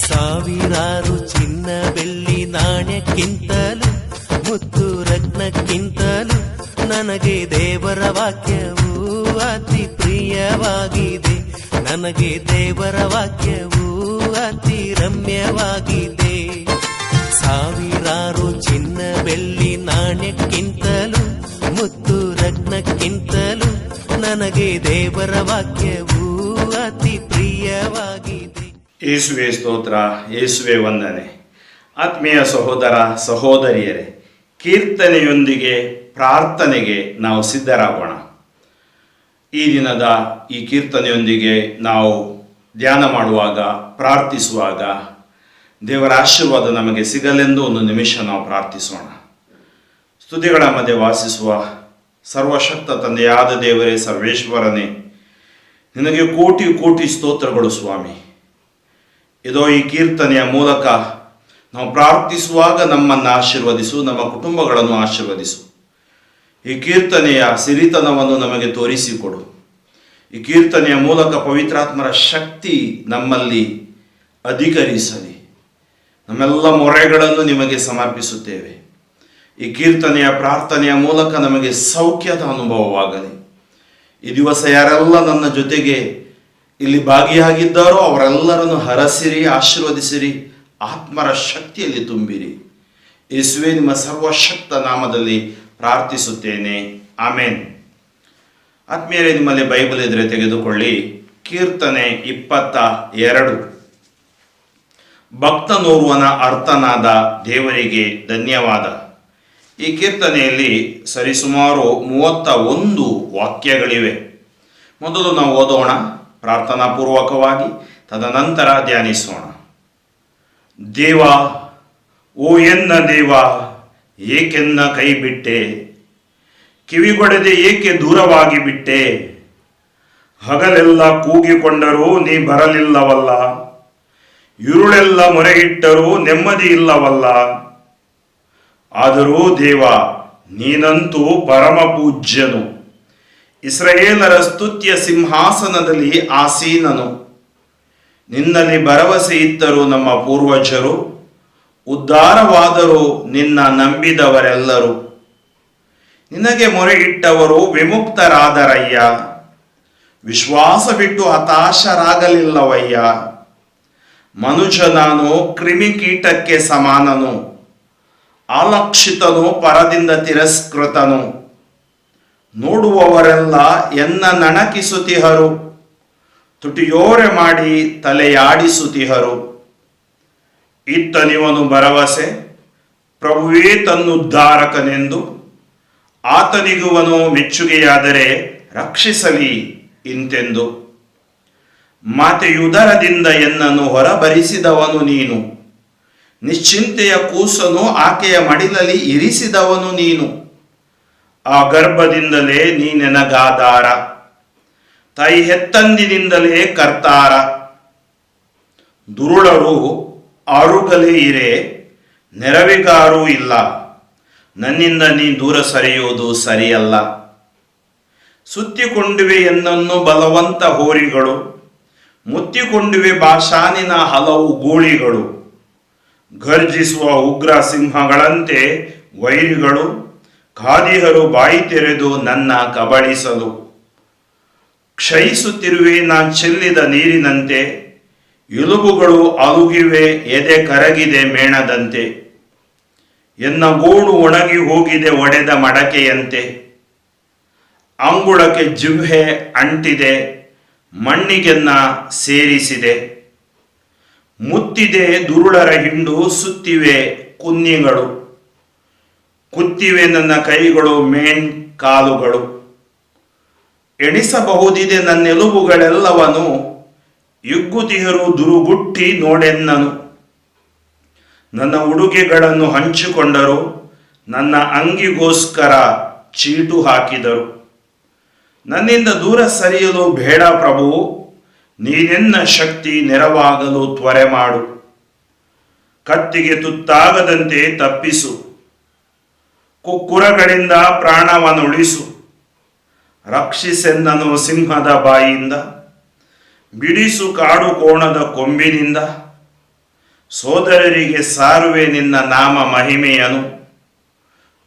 ಸಾವಿರಾರು ಚಿನ್ನ ಬೆಳ್ಳಿ ನಾಣ್ಯಕ್ಕಿಂತಲೂ ಮುತ್ತು ರತ್ನಕ್ಕಿಂತಲೂ ನನಗೆ ದೇವರ ವಾಕ್ಯವು ಅತಿ ಪ್ರಿಯವಾಗಿದೆ. ನನಗೆ ದೇವರ ವಾಕ್ಯವು ಅತಿ ರಮ್ಯವಾಗಿದೆ. ಸಾವಿರಾರು ಚಿನ್ನ ಬೆಳ್ಳಿ ನಾಣ್ಯಕ್ಕಿಂತಲೂ ಮುತ್ತು ರತ್ನಕ್ಕಿಂತಲೂ ನನಗೆ ದೇವರ ವಾಕ್ಯವು ಅತಿ ಪ್ರಿಯವಾಗಿದೆ. ಯೇಸುವೆ ಸ್ತೋತ್ರ, ಯೇಸುವೆ ವಂದನೆ. ಆತ್ಮೀಯ ಸಹೋದರ ಸಹೋದರಿಯರೇ, ಕೀರ್ತನೆಯೊಂದಿಗೆ ಪ್ರಾರ್ಥನೆಗೆ ನಾವು ಸಿದ್ಧರಾಗೋಣ. ಈ ದಿನದ ಈ ಕೀರ್ತನೆಯೊಂದಿಗೆ ನಾವು ಧ್ಯಾನ ಮಾಡುವಾಗ, ಪ್ರಾರ್ಥಿಸುವಾಗ ದೇವರ ಆಶೀರ್ವಾದ ನಮಗೆ ಸಿಗಲೆಂದು ಒಂದು ನಿಮಿಷ ನಾವು ಪ್ರಾರ್ಥಿಸೋಣ. ಸ್ತುತಿಗಳ ಮಧ್ಯೆ ವಾಸಿಸುವ ಸರ್ವಶಕ್ತ ತಂದೆಯಾದ ದೇವರೇ, ಸರ್ವೇಶ್ವರನೇ, ನಿನಗೆ ಕೋಟಿ ಕೋಟಿ ಸ್ತೋತ್ರಗಳು ಸ್ವಾಮಿ. ಇದೋ ಈ ಕೀರ್ತನೆಯ ಮೂಲಕ ನಾವು ಪ್ರಾರ್ಥಿಸುವಾಗ ನಮ್ಮನ್ನು ಆಶೀರ್ವದಿಸು, ನಮ್ಮ ಕುಟುಂಬಗಳನ್ನು ಆಶೀರ್ವದಿಸು. ಈ ಕೀರ್ತನೆಯ ಸಿರಿತನವನ್ನು ನಮಗೆ ತೋರಿಸಿಕೊಡು. ಈ ಕೀರ್ತನೆಯ ಮೂಲಕ ಪವಿತ್ರಾತ್ಮರ ಶಕ್ತಿ ನಮ್ಮಲ್ಲಿ ಅಧಿಕರಿಸಲಿ. ನಮ್ಮೆಲ್ಲ ಮೊರೆಗಳನ್ನು ನಿಮಗೆ ಸಮರ್ಪಿಸುತ್ತೇವೆ. ಈ ಕೀರ್ತನೆಯ ಪ್ರಾರ್ಥನೆಯ ಮೂಲಕ ನಮಗೆ ಸೌಖ್ಯದ ಅನುಭವವಾಗಲಿ. ಈ ದಿವಸ ಯಾರೆಲ್ಲ ನನ್ನ ಜೊತೆಗೆ ಇಲ್ಲಿ ಭಾಗಿಯಾಗಿದ್ದಾರೋ ಅವರೆಲ್ಲರನ್ನು ಹರಸಿರಿ, ಆಶೀರ್ವದಿಸಿರಿ, ಆತ್ಮರ ಶಕ್ತಿಯಲ್ಲಿ ತುಂಬಿರಿ. ಯೇಸುವೆ ನಿಮ್ಮ ಸರ್ವಶಕ್ತ ನಾಮದಲ್ಲಿ ಪ್ರಾರ್ಥಿಸುತ್ತೇನೆ, ಆಮೇನ್. ಆತ್ಮೀಯರೇ, ನಿಮ್ಮಲ್ಲಿ ಬೈಬಲ್ ಇದ್ರೆ ತೆಗೆದುಕೊಳ್ಳಿ. ಕೀರ್ತನೆ 22. ಭಕ್ತನೋರ್ವನ ಅರ್ಥನಾದ ದೇವರಿಗೆ ಧನ್ಯವಾದ. ಈ ಕೀರ್ತನೆಯಲ್ಲಿ ಸರಿಸುಮಾರು 31 ವಾಕ್ಯಗಳಿವೆ. ಮೊದಲು ನಾವು ಓದೋಣ ಪ್ರಾರ್ಥನಾ ಪೂರ್ವಕವಾಗಿ, ತದನಂತರ ಧ್ಯಾನಿಸೋಣ. ದೇವ, ಓ ಎನ್ನ ದೇವ, ಏಕೆನ್ನ ಕೈ ಬಿಟ್ಟೆ? ಕಿವಿಗೊಡದೆ ಏಕೆ ದೂರವಾಗಿ ಬಿಟ್ಟೆ? ಹಗಲೆಲ್ಲ ಕೂಗಿಕೊಂಡರೂ ನೀ ಬರಲಿಲ್ಲವಲ್ಲ, ಇರುಳೆಲ್ಲ ಮೊರೆಯಿಟ್ಟರೂ ನೆಮ್ಮದಿ ಇಲ್ಲವಲ್ಲ. ಆದರೂ ದೇವ, ನೀನಂತೂ ಪರಮ ಪೂಜ್ಯನು, ಇಸ್ರಾಯೇಲರ ಸ್ತುತ್ಯ ಸಿಂಹಾಸನದಲ್ಲಿ ಆಸೀನನು. ನಿನ್ನಲ್ಲಿ ಭರವಸೆ ಇದ್ದರು ನಮ್ಮ ಪೂರ್ವಜರು, ಉದ್ಧಾರವಾದರೂ ನಿನ್ನ ನಂಬಿದವರೆಲ್ಲರೂ. ನಿನಗೆ ಮೊರೆ ಇಟ್ಟವರು ವಿಮುಕ್ತರಾದರಯ್ಯ, ವಿಶ್ವಾಸ ಬಿಟ್ಟು ಹತಾಶರಾಗಲಿಲ್ಲವಯ್ಯ. ಮನುಜ ನಾನು ಕ್ರಿಮಿಕೀಟಕ್ಕೆ ಸಮಾನನು, ಅಲಕ್ಷಿತನು, ಪರದಿಂದ ತಿರಸ್ಕೃತನು. ನೋಡುವವರೆಲ್ಲ ಎನ್ನ ನಣಕಿಸುತ್ತಿಹರು, ತುಟಿಯೋರೆ ಮಾಡಿ ತಲೆಯಾಡಿಸುತ್ತಿಹರು. ಇತ್ತನಿವನು ಭರವಸೆ, ಪ್ರಭುವೇ ತನ್ನುದ್ಧಾರಕನೆಂದು. ಆತನಿಗುವನು ಮೆಚ್ಚುಗೆಯಾದರೆ ರಕ್ಷಿಸಲಿ ಇಂತೆಂದು. ಮಾತೆಯುದರದಿಂದ ಎನ್ನನ್ನು ಹೊರಬರಿಸಿದವನು ನೀನು, ನಿಶ್ಚಿಂತೆಯ ಕೂಸನು ಆಕೆಯ ಮಡಿಲಲ್ಲಿ ಇರಿಸಿದವನು ನೀನು. ಆ ಗರ್ಭದಿಂದಲೇ ನೀನೆನಗಾಧಾರ, ತಾಯಿ ಹೆತ್ತಂದಿನಿಂದಲೇ ಕರ್ತಾರ. ದುರುಳರು ಆರುಗಲೇ ಇರೆ, ನೆರವಿಗಾರೂ ಇಲ್ಲ. ನನ್ನಿಂದ ನೀ ದೂರ ಸರಿಯುವುದು ಸರಿಯಲ್ಲ. ಸುತ್ತಿಕೊಂಡಿವೆ ಎನ್ನನ್ನು ಬಲವಂತ ಹೋರಿಗಳು, ಮುತ್ತಿಕೊಂಡಿವೆ ಬಾಷಾನಿನ ಹಲವು ಗೂಳಿಗಳು. ಗರ್ಜಿಸುವ ಉಗ್ರ ಸಿಂಹಗಳಂತೆ ವೈರಿಗಳು, ಕಾದಿಹರು ಬಾಯಿ ತೆರೆದು ನನ್ನ ಕಬಳಿಸಲು. ಕ್ಷಯಿಸುತ್ತಿರುವೆ ನಾ ಚೆಲ್ಲಿದ ನೀರಿನಂತೆ, ಎಲುಬುಗಳು ಅಲುಗಿವೆ, ಎದೆ ಕರಗಿದೆ ಮೇಣದಂತೆ. ಎನ್ನ ಗೋಡು ಒಣಗಿ ಹೋಗಿದೆ ಒಡೆದ ಮಡಕೆಯಂತೆ. ಅಂಗುಳಕ್ಕೆ ಜಿಹ್ವೆ ಅಂಟಿದೆ, ಮಣ್ಣಿಗೆನ್ನ ಸೇರಿಸಿದೆ. ಮುತ್ತಿದೆ ದುರುಳರ ಹಿಂಡು, ಸುತ್ತಿವೆ ಕುನ್ನಿಗಳು. ಕುತ್ತಿವೆ ನನ್ನ ಕೈಗಳು, ಮೇಣ್ ಕಾಲುಗಳು. ಎಣಿಸಬಹುದಿದೆ ನನ್ನೆಲುಬುಗಳೆಲ್ಲವನು, ಯುಗ್ಗುತಿಹರು ದುರುಗುಟ್ಟಿ ನೋಡೆನ್ನನು. ನನ್ನ ಉಡುಗೆಗಳನ್ನು ಹಂಚಿಕೊಂಡರು, ನನ್ನ ಅಂಗಿಗೋಸ್ಕರ ಚೀಟು ಹಾಕಿದರು. ನನ್ನಿಂದ ದೂರ ಸರಿಯಲು ಬೇಡ ಪ್ರಭು, ನೀನೆನ್ನ ಶಕ್ತಿ ನೆರವಾಗಲು ತ್ವರೆ ಮಾಡು. ಕತ್ತಿಗೆ ತುತ್ತಾಗದಂತೆ ತಪ್ಪಿಸು. ಕುಕ್ಕುರಗಳಿಂದ ಪ್ರಾಣವನ್ನು ಉಳಿಸು. ರಕ್ಷಿಸೆನ್ನನು ಸಿಂಹದ ಬಾಯಿಯಿಂದ, ಬಿಡಿಸು ಕಾಡು ಕೋಣದ ಕೊಂಬಿನಿಂದ. ಸೋದರರಿಗೆ ಸಾರುವೆ ನಿನ್ನ ನಾಮ ಮಹಿಮೆಯನು,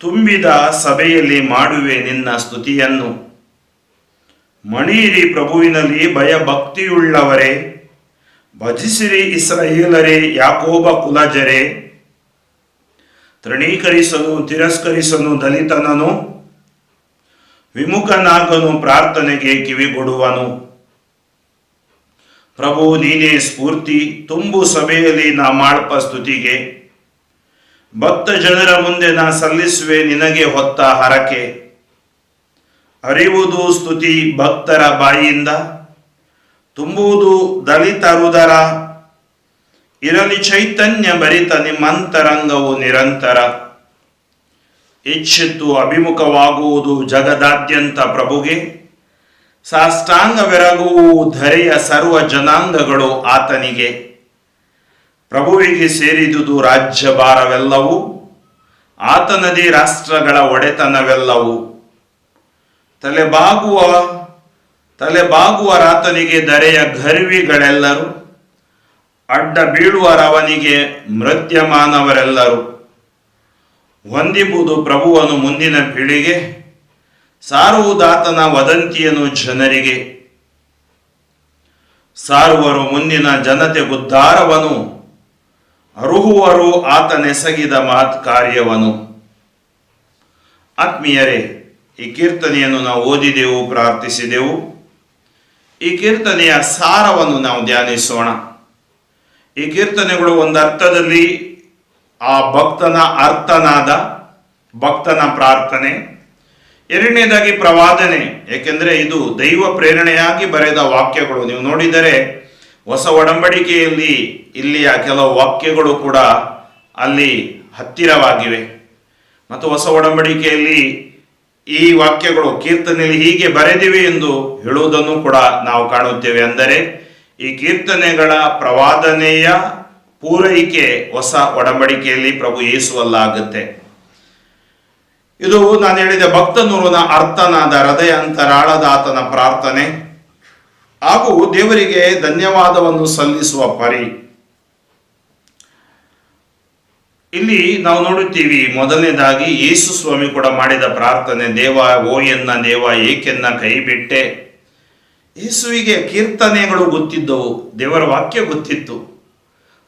ತುಂಬಿದ ಸಭೆಯಲ್ಲಿ ಮಾಡುವೆ ನಿನ್ನ ಸ್ತುತಿಯನ್ನು. ಮಣಿಯಿರಿ ಪ್ರಭುವಿನಲ್ಲಿ ಭಯಭಕ್ತಿಯುಳ್ಳವರೇ, ಭಜಿಸಿರಿ ಇಸ್ರಾಯೇಲರೇ, ಯಾಕೋಬ ಕುಲಜರೇ. ತೃಣೀಕರಿಸಲು ತಿರಸ್ಕರಿಸನು ದಲಿತನನು, ವಿಮುಖನಾಗನು ಪ್ರಾರ್ಥನೆಗೆ ಕಿವಿಗೊಡುವನು. ಪ್ರಭು ನೀನೇ ಸ್ಫೂರ್ತಿ, ತುಂಬು ಸಭೆಯಲ್ಲಿ ನಾ ಮಾಡ್ಪ ಸ್ತುತಿಗೆ. ಭಕ್ತ ಜನರ ಮುಂದೆ ನಾ ಸಲ್ಲಿಸುವೆ ನಿನಗೆ ಹೊತ್ತ ಹರಕೆ. ಅರಿವುದು ಸ್ತುತಿ ಭಕ್ತರ ಬಾಯಿಯಿಂದ, ತುಂಬುವುದು ದಲಿತರುದರ. ಇರಲಿ ಚೈತನ್ಯ ಭರಿತ ನಿಮ್ಮಂತರಂಗವು ನಿರಂತರ. ಎಚ್ಚೆತ್ತು ಅಭಿಮುಖವಾಗುವುದು ಜಗದಾದ್ಯಂತ ಪ್ರಭುಗೆ. ಸಾಷ್ಟಾಂಗವೆರಗುವು ಧರೆಯ ಸರ್ವ ಜನಾಂಗಗಳು ಆತನಿಗೆ. ಪ್ರಭುವಿಗೆ ಸೇರಿದುದು ರಾಜ್ಯಭಾರವೆಲ್ಲವೂ, ಆತನದೇ ರಾಷ್ಟ್ರಗಳ ಒಡೆತನವೆಲ್ಲವೂ. ತಲೆಬಾಗುವರಾತನಿಗೆ ಧರೆಯ ಗರ್ವಿಗಳೆಲ್ಲರೂ, ಅಡ್ಡ ಬೀಳುವರವನಿಗೆ ಮೃತ್ಯಮಾನವರೆಲ್ಲರೂ. ಹೊಂದಿಬುದು ಪ್ರಭುವನು ಮುಂದಿನ ಪೀಳಿಗೆ, ಸಾರುವುದಾತನ ವದಂತಿಯನ್ನು ಜನರಿಗೆ. ಸಾರುವರು ಮುಂದಿನ ಜನತೆಗುದ್ಧಾರವನು, ಅರುಹುವರು ಆತನೆಸಗಿದ ಮಹತ್ ಕಾರ್ಯವನು. ಆತ್ಮೀಯರೇ, ಈ ಕೀರ್ತನೆಯನ್ನು ನಾವು ಓದಿದೆವು, ಪ್ರಾರ್ಥಿಸಿದೆವು. ಈ ಕೀರ್ತನೆಯ ಸಾರವನ್ನು ನಾವು ಧ್ಯಾನಿಸೋಣ. ಈ ಕೀರ್ತನೆಗಳು ಒಂದರ್ಥದಲ್ಲಿ ಆ ಭಕ್ತನ ಅರ್ಥನಾದ, ಭಕ್ತನ ಪ್ರಾರ್ಥನೆ. ಎರಡನೇದಾಗಿ ಪ್ರವಾದನೆ, ಏಕೆಂದರೆ ಇದು ದೈವ ಪ್ರೇರಣೆಯಾಗಿ ಬರೆದ ವಾಕ್ಯಗಳು. ನೀವು ನೋಡಿದರೆ ಹೊಸ ಒಡಂಬಡಿಕೆಯಲ್ಲಿ ಇಲ್ಲಿಯ ಕೆಲವು ವಾಕ್ಯಗಳು ಕೂಡ ಅಲ್ಲಿ ಹತ್ತಿರವಾಗಿವೆ. ಮತ್ತು ಹೊಸ ಒಡಂಬಡಿಕೆಯಲ್ಲಿ ಈ ವಾಕ್ಯಗಳು ಕೀರ್ತನೆಯಲ್ಲಿ ಹೀಗೆ ಬರೆದಿವೆ ಎಂದು ಹೇಳುವುದನ್ನು ಕೂಡ ನಾವು ಕಾಣುತ್ತೇವೆ. ಅಂದರೆ ಈ ಕೀರ್ತನೆಗಳ ಪ್ರವಾದನೆಯ ಪೂರೈಕೆ ಹೊಸ ಒಡಂಬಡಿಕೆಯಲ್ಲಿ ಪ್ರಭು ಯೇಸುವಲ್ಲಾಗುತ್ತೆ. ಇದು ನಾನು ಹೇಳಿದ ಭಕ್ತನೂರನ ಅರ್ಥನಾದ ಹೃದಯ ಅಂತರಾಳದ ಆತನ ಪ್ರಾರ್ಥನೆ ಹಾಗೂ ದೇವರಿಗೆ ಧನ್ಯವಾದವನ್ನು ಸಲ್ಲಿಸುವ ಪರಿ. ಇಲ್ಲಿ ನಾವು ನೋಡುತ್ತೀವಿ, ಮೊದಲನೇದಾಗಿ ಯೇಸು ಸ್ವಾಮಿ ಕೂಡ ಮಾಡಿದ ಪ್ರಾರ್ಥನೆ, ದೇವ ಓ ಎನ್ನ ದೇವ ಏಕೆನ್ನ ಕೈ ಬಿಟ್ಟೆ. ಯೇಸುವಿಗೆ ಕೀರ್ತನೆಗಳು ಗೊತ್ತಿದ್ದವು, ದೇವರ ವಾಕ್ಯ ಗೊತ್ತಿತ್ತು.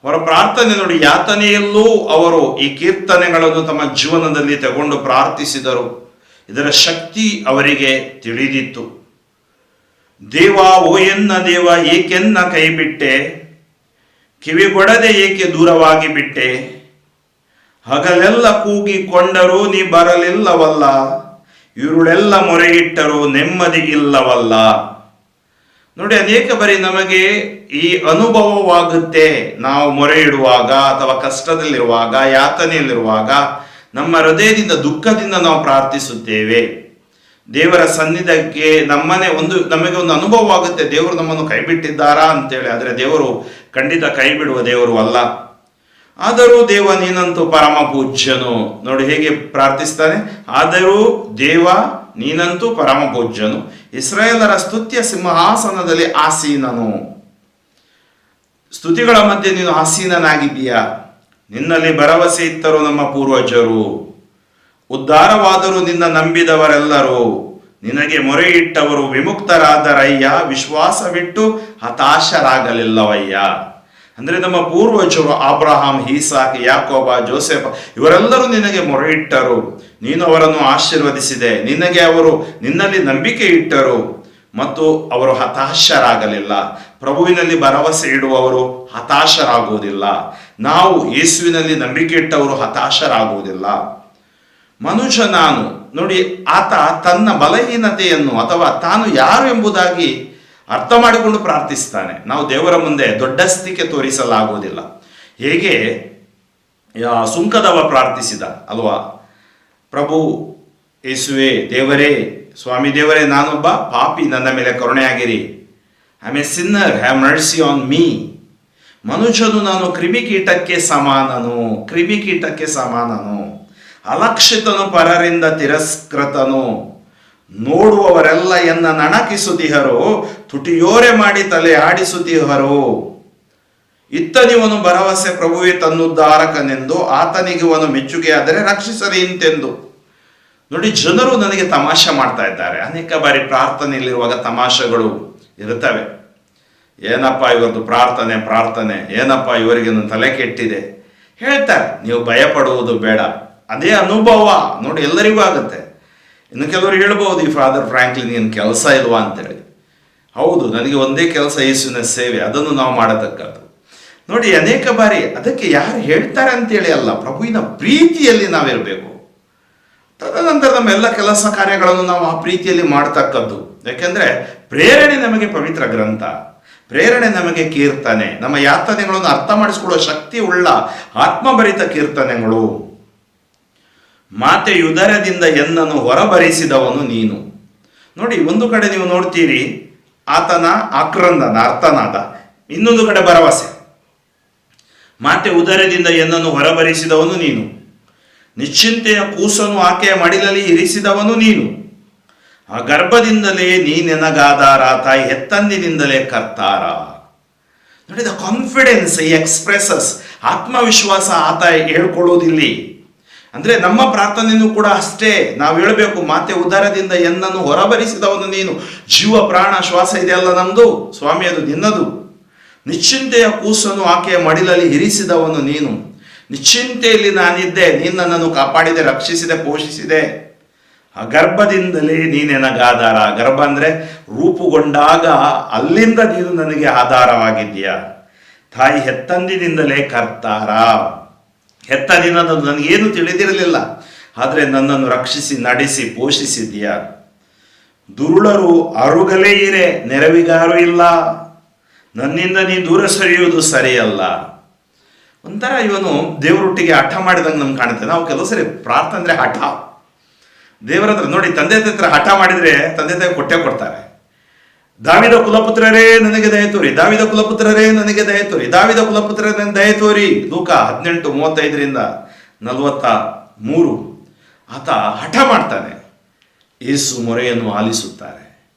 ಅವರ ಪ್ರಾರ್ಥನೆ ನೋಡಿ, ಯಾತನೆಯಲ್ಲೂ ಅವರು ಈ ಕೀರ್ತನೆಗಳನ್ನು ತಮ್ಮ ಜೀವನದಲ್ಲಿ ತಗೊಂಡು ಪ್ರಾರ್ಥಿಸಿದರು. ಇದರ ಶಕ್ತಿ ಅವರಿಗೆ ತಿಳಿದಿತ್ತು. ದೇವ ಓ ಎನ್ನ ದೇವ ಏಕೆನ್ನ ಕೈ ಬಿಟ್ಟೆ, ಕಿವಿಗೊಡದೆ ಏಕೆ ದೂರವಾಗಿ ಬಿಟ್ಟೆ. ಹಗಲೆಲ್ಲ ಕೂಗಿಕೊಂಡರೂ ನೀ ಬರಲಿಲ್ಲವಲ್ಲ, ಇರುಳೆಲ್ಲ ಮೊರೆಯಿಟ್ಟರೂ ನೆಮ್ಮದಿ ಇಲ್ಲವಲ್ಲ. ನೋಡಿ, ಅನೇಕ ಬಾರಿ ನಮಗೆ ಈ ಅನುಭವವಾಗುತ್ತೆ. ನಾವು ಮೊರೆ ಇಡುವಾಗ ಅಥವಾ ಕಷ್ಟದಲ್ಲಿರುವಾಗ, ಯಾತನೆಯಲ್ಲಿರುವಾಗ, ನಮ್ಮ ಹೃದಯದಿಂದ ದುಃಖದಿಂದ ನಾವು ಪ್ರಾರ್ಥಿಸುತ್ತೇವೆ. ದೇವರ ಸನ್ನಿಧಕ್ಕೆ ನಮಗೆ ಒಂದು ಅನುಭವ ಆಗುತ್ತೆ, ದೇವರು ನಮ್ಮನ್ನು ಕೈ ಬಿಟ್ಟಿದ್ದಾರಾ ಅಂತೇಳಿ. ಆದರೆ ದೇವರು ಖಂಡಿತ ಕೈ ಬಿಡುವ ದೇವರು ಅಲ್ಲ. ಆದರೂ ದೇವ ನೀನಂತೂ ಪರಮ ಪೂಜ್ಯನು. ನೋಡಿ ಹೇಗೆ ಪ್ರಾರ್ಥಿಸ್ತಾನೆ, ಆದರೂ ದೇವ ನೀನಂತೂ ಪರಮ ಪೂಜ್ಯನು, ಇಸ್ರಾಯೇಲರ ಸ್ತುತ್ಯ ಸಿಂಹಾಸನದಲ್ಲಿ ಆಸೀನನು. ಸ್ತುತಿಗಳ ಮಧ್ಯೆ ನೀನು ಆಸೀನನಾಗಿದ್ದೀಯಾ. ನಿನ್ನಲ್ಲಿ ಭರವಸೆ ಇತ್ತರು ನಮ್ಮ ಪೂರ್ವಜರು, ಉದ್ಧಾರವಾದರೂ ನಿನ್ನ ನಂಬಿದವರೆಲ್ಲರೂ. ನಿನಗೆ ಮೊರೆ ಇಟ್ಟವರು ವಿಮುಕ್ತರಾದರಯ್ಯ, ವಿಶ್ವಾಸವಿಟ್ಟು ಹತಾಶರಾಗಲಿಲ್ಲವಯ್ಯ. ಅಂದರೆ ನಮ್ಮ ಪೂರ್ವಜರು ಅಬ್ರಹಾಂ, ಈಸಾಕ್, ಯಾಕೋಬ, ಜೋಸೆಫ ಇವರೆಲ್ಲರೂ ನಿನಗೆ ಮೊರೆ ಇಟ್ಟರು. ನೀನು ಅವರನ್ನು ಆಶೀರ್ವದಿಸಿದೆ. ನಿನ್ನಲ್ಲಿ ನಂಬಿಕೆ ಇಟ್ಟರು ಮತ್ತು ಅವರು ಹತಾಶರಾಗಲಿಲ್ಲ. ಪ್ರಭುವಿನಲ್ಲಿ ಭರವಸೆ ಇಡುವವರು ಹತಾಶರಾಗುವುದಿಲ್ಲ. ನಾವು ಯೇಸುವಿನಲ್ಲಿ ನಂಬಿಕೆ ಇಟ್ಟವರು ಹತಾಶರಾಗುವುದಿಲ್ಲ. ಮನುಷ್ಯ ನಾನು ನೋಡಿ, ಆತ ತನ್ನ ಬಲಹೀನತೆಯನ್ನು ಅಥವಾ ತಾನು ಯಾರು ಎಂಬುದಾಗಿ ಅರ್ಥ ಮಾಡಿಕೊಂಡು ಪ್ರಾರ್ಥಿಸ್ತಾನೆ. ನಾವು ದೇವರ ಮುಂದೆ ದೊಡ್ಡಸ್ತಿಕೆ ತೋರಿಸಲಾಗುವುದಿಲ್ಲ. ಹೇಗೆ ಸುಂಕದವ ಪ್ರಾರ್ಥಿಸಿದ ಅಲ್ವಾ, ಪ್ರಭು ಯೇಸುವೆ, ದೇವರೇ, ಸ್ವಾಮಿ ದೇವರೇ, ನಾನೊಬ್ಬ ಪಾಪಿ, ನನ್ನ ಮೇಲೆ ಕರುಣೆಯಾಗಿರಿ I am a sinner, have mercy on me. ಮನುಷ್ಯನು ನಾನು ಕ್ರಿಮಿಕೀಟಕ್ಕೆ ಸಮಾನನು, ಅಲಕ್ಷಿತನು, ಪರರಿಂದ ತಿರಸ್ಕೃತನು. ನೋಡುವವರೆಲ್ಲ ಎನ್ನ ನಣಕಿಸುತ್ತಿಹರು, ತುಟಿಯೋರೆ ಮಾಡಿ ತಲೆ ಆಡಿಸುತ್ತಿಹರು. ಇತ್ತನಿವನು ಭರವಸೆ ಪ್ರಭುವೇ ತನ್ನುದ್ಧಾರಕನೆಂದು, ಆತನಿಗೆ ಇವನು ಮೆಚ್ಚುಗೆಯಾದರೆ ರಕ್ಷಿಸಲಿ ಇಂತೆಂದು. ನೋಡಿ, ಜನರು ನನಗೆ ತಮಾಷೆ ಮಾಡ್ತಾ ಇದ್ದಾರೆ. ಅನೇಕ ಬಾರಿ ಪ್ರಾರ್ಥನೆಯಲ್ಲಿರುವಾಗ ತಮಾಷೆಗಳು ಇರುತ್ತವೆ. ಏನಪ್ಪ ಇವತ್ತು ಪ್ರಾರ್ಥನೆ, ಏನಪ್ಪ ಇವರಿಗೆ ತಲೆ ಕೆಟ್ಟಿದೆ ಹೇಳ್ತಾರೆ. ನೀವು ಭಯಪಡುವುದು ಬೇಡ, ಅದೇ ಅನುಭವ ನೋಡಿ ಎಲ್ಲರಿಗೂ ಆಗುತ್ತೆ. ಇನ್ನು ಕೆಲವರು ಹೇಳ್ಬೋದು, ಈ ಫಾದರ್ ಫ್ರಾಂಕ್ಲಿನ್ ಏನು ಕೆಲಸ ಇಲ್ವಾ ಅಂತೇಳಿ. ಹೌದು, ನನಗೆ ಒಂದೇ ಕೆಲಸ, ಯೇಸುವಿನ ಸೇವೆ, ಅದನ್ನು ನಾವು ಮಾಡತಕ್ಕದ್ದು. ನೋಡಿ, ಅನೇಕ ಬಾರಿ ಅದಕ್ಕೆ ಯಾರು ಹೇಳ್ತಾರೆ ಅಂತೇಳಿ ಅಲ್ಲ, ಪ್ರಭುವಿನ ಪ್ರೀತಿಯಲ್ಲಿ ನಾವಿರಬೇಕು. ತದನಂತರ ನಮ್ಮ ಎಲ್ಲ ಕೆಲಸ ಕಾರ್ಯಗಳನ್ನು ನಾವು ಆ ಪ್ರೀತಿಯಲ್ಲಿ ಮಾಡ್ತಕ್ಕದ್ದು. ಯಾಕೆಂದ್ರೆ ಪ್ರೇರಣೆ ನಮಗೆ ಪವಿತ್ರ ಗ್ರಂಥ, ಪ್ರೇರಣೆ ನಮಗೆ ಕೀರ್ತನೆ, ನಮ್ಮ ಯಾತನೆಗಳನ್ನು ಅರ್ಥ ಮಾಡಿಸಿಕೊಳ್ಳುವ ಶಕ್ತಿ ಉಳ್ಳ ಆತ್ಮಭರಿತ ಕೀರ್ತನೆಗಳು. ಮಾತೆಯುದರದಿಂದ ಎನ್ನನ್ನು ಹೊರಬರಿಸಿದವನು ನೀನು. ನೋಡಿ, ಒಂದು ಕಡೆ ನೀವು ನೋಡ್ತೀರಿ ಆತನ ಆಕ್ರಂದನ ಅರ್ಥನಾದ, ಇನ್ನೊಂದು ಕಡೆ ಭರವಸೆ. ಮಾತೆ ಉದರದಿಂದ ಎನ್ನನ್ನು ಹೊರಬರಿಸಿದವನು ನೀನು, ನಿಶ್ಚಿಂತೆಯ ಕೂಸನ್ನು ಆಕೆಯ ಮಡಿಲಲ್ಲಿ ಇರಿಸಿದವನು ನೀನು. ಆ ಗರ್ಭದಿಂದಲೇ ನೀನೆನಗಾದಾರ, ತಾಯಿ ಹೆತ್ತಂದಿನಿಂದಲೇ ಕರ್ತಾರ. ನೋಡಿ, ದ ಕಾನ್ಫಿಡೆನ್ಸ್ ಈ ಎಕ್ಸ್ಪ್ರೆಸಸ್, ಆತ್ಮವಿಶ್ವಾಸ ಆತ ಹೇಳ್ಕೊಳ್ಳೋದಿಲ್ಲಿ. ಅಂದ್ರೆ ನಮ್ಮ ಪ್ರಾರ್ಥನೆಯೂ ಕೂಡ ಅಷ್ಟೇ. ನಾವು ಹೇಳಬೇಕು, ಮಾತೆ ಉದರದಿಂದ ಎನ್ನನ್ನು ಹೊರಬರಿಸಿದವನು ನೀನು. ಜೀವ ಪ್ರಾಣ ಶ್ವಾಸ ಇದೆಯಲ್ಲ ನಮ್ದು, ಸ್ವಾಮಿ ಅದು ನಿನ್ನದು. ನಿಶ್ಚಿಂತೆಯ ಕೂಸನ್ನು ಆಕೆಯ ಮಡಿಲಲ್ಲಿ ಇರಿಸಿದವನು ನೀನು. ನಿಶ್ಚಿಂತೆಯಲ್ಲಿ ನಾನಿದ್ದೆ, ನೀನು ನನ್ನನ್ನು ಕಾಪಾಡಿದೆ, ರಕ್ಷಿಸಿದೆ, ಪೋಷಿಸಿದೆ. ಆ ಗರ್ಭದಿಂದಲೇ ನೀನೆನಗಾಧಾರ. ಗರ್ಭ ಅಂದ್ರೆ ರೂಪುಗೊಂಡಾಗ ಅಲ್ಲಿಂದ ನೀನು ನನಗೆ ಆಧಾರವಾಗಿದ್ದೀಯಾ. ತಾಯಿ ಹೆತ್ತಂದಿನಿಂದಲೇ ಕರ್ತಾರ. ಹೆತ್ತ ದಿನದ ನನಗೇನು ತಿಳಿದಿರಲಿಲ್ಲ, ಆದರೆ ನನ್ನನ್ನು ರಕ್ಷಿಸಿ ನಡೆಸಿ ಪೋಷಿಸಿದ್ದೀಯಾ. ದುರುಳರು ಅರುಗಲೇ ಇರೆ, ನೆರವಿಗಾರು ಇಲ್ಲ, ನನ್ನಿಂದ ನೀ ದೂರ ಸರಿಯುವುದು ಸರಿಯಲ್ಲ. ಒಂಥರ ಇವನು ದೇವರೊಟ್ಟಿಗೆ ಹಠ ಮಾಡಿದಂಗೆ ನಮ್ಗೆ ಕಾಣುತ್ತೆ. ನಾವು ಕೆಲವು ಸರಿ ಪ್ರಾರ್ಥನೆ ಅಂದರೆ ಹಠ. ದೇವರ ಹತ್ರ ನೋಡಿ, ತಂದೆ ಹತ್ರ ಹಠ ಮಾಡಿದರೆ ತಂದೆ ತಾಯಿ ಕೊಟ್ಟೆ ಕೊಡ್ತಾರೆ. ದಾವಿದ ಕುಲಪುತ್ರರೇ ನನಗೆ ದಯ ತೋರಿ, ದಾವಿದ ಕುಲಪುತ್ರರೇ ನನಗೆ ದಯ ತೋರಿ, ದಾವಿದ ಕುಲಪುತ್ರರೇ ದಯ ತೋರಿ. ಲೂಕ 18:35-43. ಆತ ಹಠ ಮಾಡ್ತಾನೆ, ಯೇಸು ಮೊರೆಯನ್ನು ಆಲಿಸುತ್ತಾರೆ.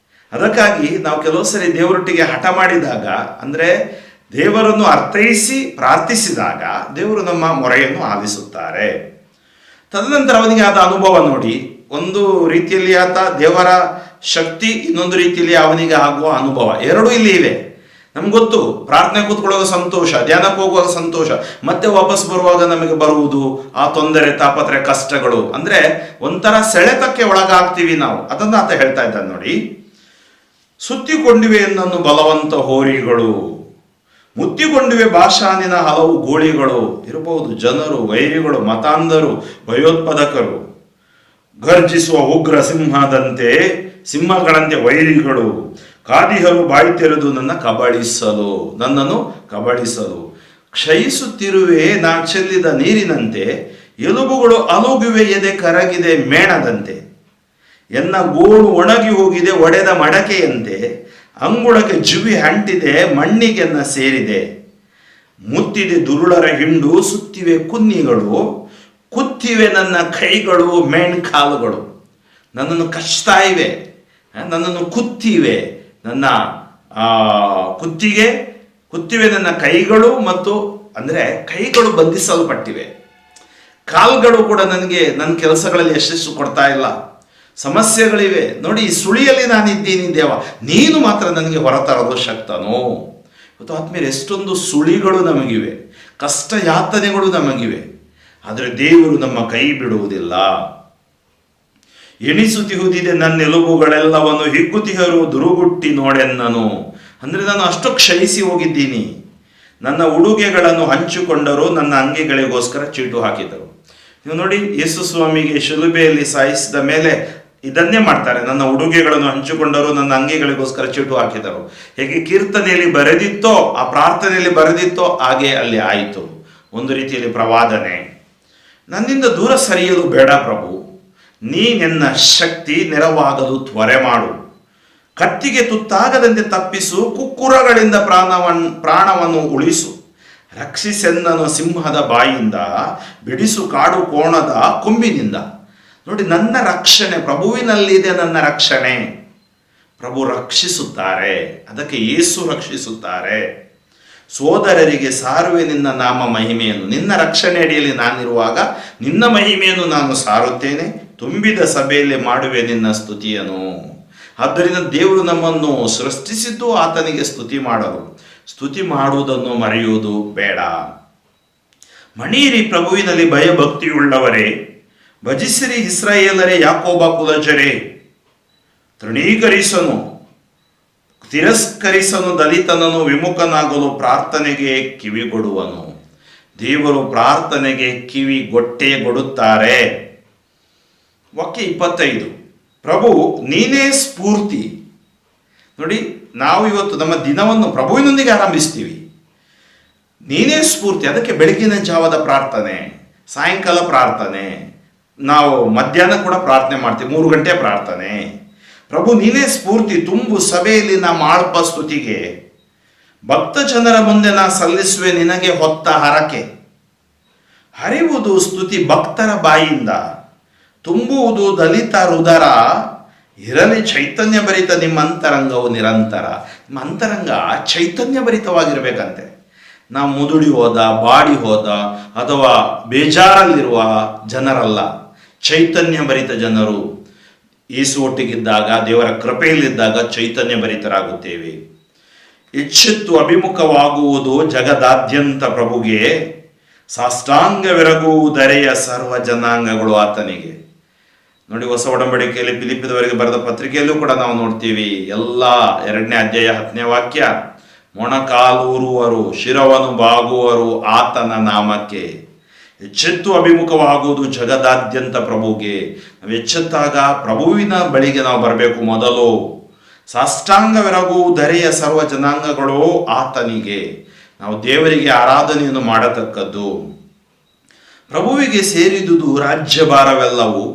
ಅದಕ್ಕಾಗಿ ನಾವು ಕೆಲವು ಸರಿ ದೇವರೊಟ್ಟಿಗೆ ಹಠ ಮಾಡಿದಾಗ, ಅಂದರೆ ದೇವರನ್ನು ಅರ್ಥೈಸಿ ಪ್ರಾರ್ಥಿಸಿದಾಗ ದೇವರು ನಮ್ಮ ಮೊರೆಯನ್ನು ಆಲಿಸುತ್ತಾರೆ. ತದನಂತರ ಅವನಿಗೆ ಆದ ಅನುಭವ ನೋಡಿ, ಒಂದು ರೀತಿಯಲ್ಲಿ ಆತ ದೇವರ ಶಕ್ತಿ, ಇನ್ನೊಂದು ರೀತಿಯಲ್ಲಿ ಅವನಿಗೆ ಆಗುವ ಅನುಭವ, ಎರಡೂ ಇಲ್ಲಿ ಇವೆ. ನಮ್ಗೆ ಗೊತ್ತು, ಪ್ರಾರ್ಥನೆ ಕೂತ್ಕೊಳ್ಳುವಾಗ ಸಂತೋಷ, ಧ್ಯಾನಕ್ಕೆ ಹೋಗುವಾಗ ಸಂತೋಷ, ಮತ್ತೆ ವಾಪಸ್ ಬರುವಾಗ ನಮಗೆ ಬರುವುದು ಆ ತೊಂದರೆ, ತಾಪತ್ರೆ, ಕಷ್ಟಗಳು. ಅಂದ್ರೆ ಒಂಥರ ಸೆಳೆತಕ್ಕೆ ಒಳಗಾಗ್ತೀವಿ ನಾವು. ಅದನ್ನು ಆತ ಹೇಳ್ತಾ ಇದ್ದಾನೆ ನೋಡಿ. ಸುತ್ತಿಕೊಂಡಿವೆ ಎನ್ನನ್ನು ಬಲವಂತ ಹೋರಿಗಳು, ಮುತ್ತಿಕೊಂಡಿವೆ ಭಾಷಾನಿನ ಹಲವು ಗೋಳಿಗಳು. ಇರಬಹುದು ಜನರು, ವೈರಿಗಳು, ಮತಾಂಧರು, ಭಯೋತ್ಪಾದಕರು. ಗರ್ಜಿಸುವ ಉಗ್ರ ಸಿಂಹದಂತೆ, ಸಿಂಹಗಳಂತೆ ವೈರಿಗಳು. ಕಾದಿಹರು ಬಾಯಿ ತೆರೆದು ನನ್ನನ್ನು ಕಬಳಿಸಲು. ಕ್ಷಯಿಸುತ್ತಿರುವೆ ನಾ ಚೆಲ್ಲಿದ ನೀರಿನಂತೆ, ಎಲುಬುಗಳು ಅಲುಗುವೆ, ಎದೆ ಕರಗಿದೆ ಮೇಣದಂತೆ. ಎನ್ನ ಗೋಳು ಒಣಗಿ ಹೋಗಿದೆ ಒಡೆದ ಮಡಕೆಯಂತೆ, ಅಂಗುಳಕ್ಕೆ ಜುವಿ ಅಂಟಿದೆ ಮಣ್ಣಿಗೆನ್ನ ಸೇರಿದೆ. ಮುತ್ತಿದೆ ದುರುಳರ ಹಿಂಡು, ಸುತ್ತಿವೆ ಕುನ್ನಿಗಳು, ಕುತ್ತಿವೆ ನನ್ನ ಕೈಗಳು ಮೇಣ್ಕಾಲುಗಳು. ನನ್ನನ್ನು ಕಚ್ತಾ ಇವೆ, ನನ್ನನ್ನು ಕುತ್ತಿವೆ, ನನ್ನ ಕುತ್ತಿವೆ ನನ್ನ ಕೈಗಳು. ಮತ್ತು ಅಂದರೆ ಕೈಗಳು ಬಂಧಿಸಲ್ಪಟ್ಟಿವೆ, ಕಾಲುಗಳು ಕೂಡ ನನಗೆ ನನ್ನ ಕೆಲಸಗಳಲ್ಲಿ ಯಶಸ್ಸು ಕೊಡ್ತಾ ಇಲ್ಲ, ಸಮಸ್ಯೆಗಳಿವೆ. ನೋಡಿ, ಈ ಸುಳಿಯಲ್ಲಿ ನಾನಿದ್ದೀನಿ ದೇವ, ನೀನು ಮಾತ್ರ ನನಗೆ ಹೊರತರಲು ಶಕ್ತನೋ. ಇವತ್ತು ಆತ್ಮೀಯರೇ, ಎಷ್ಟೊಂದು ಸುಳಿಗಳು ನಮಗಿವೆ, ಕಷ್ಟ ಯಾತನೆಗಳು ನಮಗಿವೆ, ಆದರೆ ದೇವರು ನಮ್ಮ ಕೈ ಬಿಡುವುದಿಲ್ಲ. ಎಣಿಸುತ್ತಿಹುದಿದೆ ನನ್ನ ಎಲುಬುಗಳೆಲ್ಲವನ್ನು, ಹಿಗ್ಗುತಿಹರು ದುರುಗುಟ್ಟಿ ನೋಡೆನ್ನನು. ಅಂದರೆ ನಾನು ಅಷ್ಟು ಕ್ಷಯಿಸಿ ಹೋಗಿದ್ದೀನಿ. ನನ್ನ ಉಡುಗೆಗಳನ್ನು ಹಂಚಿಕೊಂಡರು, ನನ್ನ ಅಂಗಿಗಳಿಗೋಸ್ಕರ ಚೀಟು ಹಾಕಿದರು. ನೀವು ನೋಡಿ, ಯೇಸು ಸ್ವಾಮಿಗೆ ಶಿಲುಬೆಯಲ್ಲಿ ಸಾಯಿಸಿದ ಮೇಲೆ ಇದನ್ನೇ ಮಾಡ್ತಾರೆ. ನನ್ನ ಉಡುಗೆಗಳನ್ನು ಹಂಚಿಕೊಂಡರು, ನನ್ನ ಅಂಗಿಗಳಿಗೋಸ್ಕರ ಚೀಟು ಹಾಕಿದರು. ಹೇಗೆ ಕೀರ್ತನೆಯಲ್ಲಿ ಬರೆದಿತ್ತೋ, ಆ ಪ್ರಾರ್ಥನೆಯಲ್ಲಿ ಬರೆದಿತ್ತೋ ಹಾಗೆ ಅಲ್ಲಿ ಆಯಿತು. ಒಂದು ರೀತಿಯಲ್ಲಿ ಪ್ರವಾದನೆ. ನನ್ನಿಂದ ದೂರ ಸರಿಯಲು ಬೇಡ ಪ್ರಭು, ನೀನೆನ್ನ ಶಕ್ತಿ, ನೆರವಾಗಲು ತ್ವರೆ ಮಾಡು. ಕತ್ತಿಗೆ ತುತ್ತಾಗದಂತೆ ತಪ್ಪಿಸು, ಕುಕ್ಕುರಗಳಿಂದ ಪ್ರಾಣವನ್ನು ಉಳಿಸು. ರಕ್ಷಿಸೆನ್ನನು ಸಿಂಹದ ಬಾಯಿಂದ, ಬಿಡಿಸು ಕಾಡು ಕೋಣದ ಕೊಂಬಿನಿಂದ. ನೋಡಿ, ನನ್ನ ರಕ್ಷಣೆ ಪ್ರಭುವಿನಲ್ಲಿದೆ. ನನ್ನ ರಕ್ಷಣೆ ಪ್ರಭು ರಕ್ಷಿಸುತ್ತಾರೆ, ಅದಕ್ಕೆ ಯೇಸು ರಕ್ಷಿಸುತ್ತಾರೆ. ಸೋದರರಿಗೆ ಸಾರುವೆ ನಿನ್ನ ನಾಮ ಮಹಿಮೆಯನ್ನು. ನಿನ್ನ ರಕ್ಷಣೆ ಅಡಿಯಲ್ಲಿ ನಾನಿರುವಾಗ ನಿನ್ನ ಮಹಿಮೆಯನ್ನು ನಾನು ಸಾರುತ್ತೇನೆ. ತುಂಬಿದ ಸಭೆಯಲ್ಲಿ ಮಾಡುವೆ ನಿನ್ನ ಸ್ತುತಿಯನ್ನು. ಆದ್ದರಿಂದ ದೇವರು ನಮ್ಮನ್ನು ಸೃಷ್ಟಿಸಿದ್ದು ಆತನಿಗೆ ಸ್ತುತಿ ಮಾಡಲು. ಸ್ತುತಿ ಮಾಡುವುದನ್ನು ಮರೆಯುವುದು ಬೇಡ. ಮಣಿಯಿರಿ ಪ್ರಭುವಿನಲ್ಲಿ ಭಯಭಕ್ತಿಯುಳ್ಳವರೇ, ಭಜಿಸಿರಿ ಇಸ್ರಾಯೇಲರೇ, ಯಾಕೋಬ ಕುಲಜರೇ. ತೃಣೀಕರಿಸನು, ತಿರಸ್ಕರಿಸನು ದಲಿತನನ್ನು, ವಿಮುಖನಾಗಲು ಪ್ರಾರ್ಥನೆಗೆ ಕಿವಿಗೊಡುವನು. ದೇವರು ಪ್ರಾರ್ಥನೆಗೆ ಕಿವಿಗೊಟ್ಟೇ. ವಾಕ್ಯ 25. ಪ್ರಭು ನೀನೇ ಸ್ಫೂರ್ತಿ. ನೋಡಿ, ನಾವು ಇವತ್ತು ನಮ್ಮ ದಿನವನ್ನು ಪ್ರಭುವಿನೊಂದಿಗೆ ಆರಂಭಿಸ್ತೀವಿ. ನೀನೇ ಸ್ಫೂರ್ತಿ. ಅದಕ್ಕೆ ಬೆಳಗಿನ ಜಾವದ ಪ್ರಾರ್ಥನೆ, ಸಾಯಂಕಾಲ ಪ್ರಾರ್ಥನೆ, ನಾವು ಮಧ್ಯಾಹ್ನ ಕೂಡ ಪ್ರಾರ್ಥನೆ ಮಾಡ್ತೀವಿ, 3 ಗಂಟೆ ಪ್ರಾರ್ಥನೆ. ಪ್ರಭು ನೀನೇ ಸ್ಫೂರ್ತಿ. ತುಂಬು ಸಭೆಯಲ್ಲಿ ನಾ ಮಾಳ್ಪ ಸ್ತುತಿಗೆ, ಭಕ್ತ ಜನರ ಮುಂದೆ ನಾ ಸಲ್ಲಿಸುವೆ ನಿನಗೆ ಹೊತ್ತ ಹರಕೆ. ಹರಿವುದು ಸ್ತುತಿ ಭಕ್ತರ ಬಾಯಿಂದ, ತುಂಬುವುದು ದಲಿತ ಹೃದರ. ಇರಲಿ ಚೈತನ್ಯ ಭರಿತ ನಿಮ್ಮ ಅಂತರಂಗವು ನಿರಂತರ. ನಿಮ್ಮ ಅಂತರಂಗ ಚೈತನ್ಯ ಭರಿತವಾಗಿರಬೇಕಂತೆ. ನಾವು ಮುದುಡಿ ಹೋದ, ಬಾಡಿ ಹೋದ ಅಥವಾ ಬೇಜಾರಲ್ಲಿರುವ ಜನರಲ್ಲ, ಚೈತನ್ಯ ಭರಿತ ಜನರು. ಯೇಸು ಒಟ್ಟಿಗಿದ್ದಾಗ, ದೇವರ ಕೃಪೆಯಲ್ಲಿದ್ದಾಗ ಚೈತನ್ಯ ಭರಿತರಾಗುತ್ತೇವೆ. ಎಚ್ಚೆತ್ತು ಅಭಿಮುಖವಾಗುವುದು ಜಗದಾದ್ಯಂತ ಪ್ರಭುಗೆ, ಸಾಷ್ಟಾಂಗವೆರಗುವುದರೆಯ ಸರ್ವ ಜನಾಂಗಗಳು ಆತನಿಗೆ. ನೋಡಿ, ಹೊಸ ಒಡಂಬಡಿಕೆಯಲ್ಲಿ ಫಿಲಿಪ್ಪಿದವರಿಗೆ ಬರೆದ ಪತ್ರಿಕೆಯಲ್ಲೂ ಕೂಡ ನಾವು ನೋಡ್ತೀವಿ. ಎಲ್ಲ 2ನೇ ಅಧ್ಯಾಯ 10ನೇ ವಾಕ್ಯ, ಮೊಣಕಾಲೂರುವರು ಶಿರವನ್ನು ಬಾಗುವರು ಆತನ ನಾಮಕ್ಕೆ. ಎಚ್ಚೆತ್ತು ಅಭಿಮುಖವಾಗುವುದು ಜಗದಾದ್ಯಂತ ಪ್ರಭುಗೆ. ನಾವು ಎಚ್ಚೆತ್ತಾಗ ಪ್ರಭುವಿನ ಬಳಿಗೆ ನಾವು ಬರಬೇಕು. ಮೊದಲು ಸಾಷ್ಟಾಂಗವೆರಗುವುದರೆಯ ಸರ್ವ ಜನಾಂಗಗಳು ಆತನಿಗೆ. ನಾವು ದೇವರಿಗೆ ಆರಾಧನೆಯನ್ನು ಮಾಡತಕ್ಕದ್ದು. ಪ್ರಭುವಿಗೆ ಸೇರಿದುದು ರಾಜ್ಯಭಾರವೆಲ್ಲವೂ,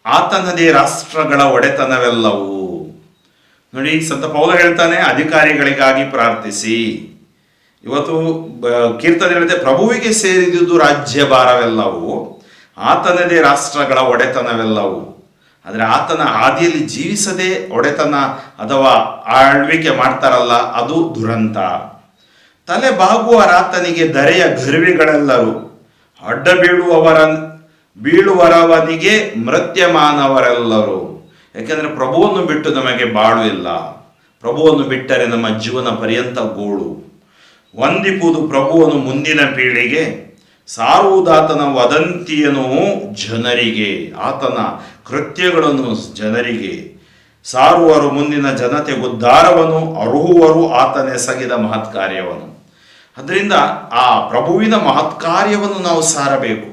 ಆತನದೇ ರಾಷ್ಟ್ರಗಳ ಒಡೆತನವೆಲ್ಲವೂ. ನೋಡಿ, ಸಂತ ಪೌಲ ಹೇಳ್ತಾನೆ, ಅಧಿಕಾರಿಗಳಿಗಾಗಿ ಪ್ರಾರ್ಥಿಸಿ. ಇವತ್ತು ಕೀರ್ತನೆ ಹೇಳುತ್ತೆ, ಪ್ರಭುವಿಗೆ ಸೇರಿದುದು ರಾಜ್ಯಭಾರವೆಲ್ಲವೂ, ಆತನದೇ ರಾಷ್ಟ್ರಗಳ ಒಡೆತನವೆಲ್ಲವೂ. ಆದರೆ ಆತನ ಹಾದಿಯಲ್ಲಿ ಜೀವಿಸದೆ ಒಡೆತನ ಅಥವಾ ಆಳ್ವಿಕೆ ಮಾಡ್ತಾರಲ್ಲ, ಅದು ದುರಂತ. ತಲೆ ಬಾಗುವರಾತನಿಗೆ ಧರೆಯ ಗರ್ವಿಗಳೆಲ್ಲರೂ, ಅಡ್ಡ ಬೀಳುವರವನಿಗೆ ಮೃತ್ಯಮಾನವರೆಲ್ಲರೂ. ಯಾಕೆಂದರೆ ಪ್ರಭುವನ್ನು ಬಿಟ್ಟು ನಮಗೆ ಬಾಳು ಇಲ್ಲ. ಪ್ರಭುವನ್ನು ಬಿಟ್ಟರೆ ನಮ್ಮ ಜೀವನ ಪರ್ಯಂತ ಗೋಳು. ವಂದಿಪುವುದು ಪ್ರಭುವನ್ನು ಮುಂದಿನ ಪೀಳಿಗೆ, ಸಾರುವುದಾತನ ವದಂತಿಯನ್ನು ಜನರಿಗೆ, ಆತನ ಕೃತ್ಯಗಳನ್ನು ಜನರಿಗೆ ಸಾರುವರು. ಮುಂದಿನ ಜನತೆಗುದ್ಧಾರವನ್ನು ಅರುಹುವರು ಆತನೆಸಗಿದ ಮಹತ್ಕಾರ್ಯವನ್ನು. ಅದರಿಂದ ಆ ಪ್ರಭುವಿನ ಮಹತ್ಕಾರ್ಯವನ್ನು ನಾವು ಸಾರಬೇಕು.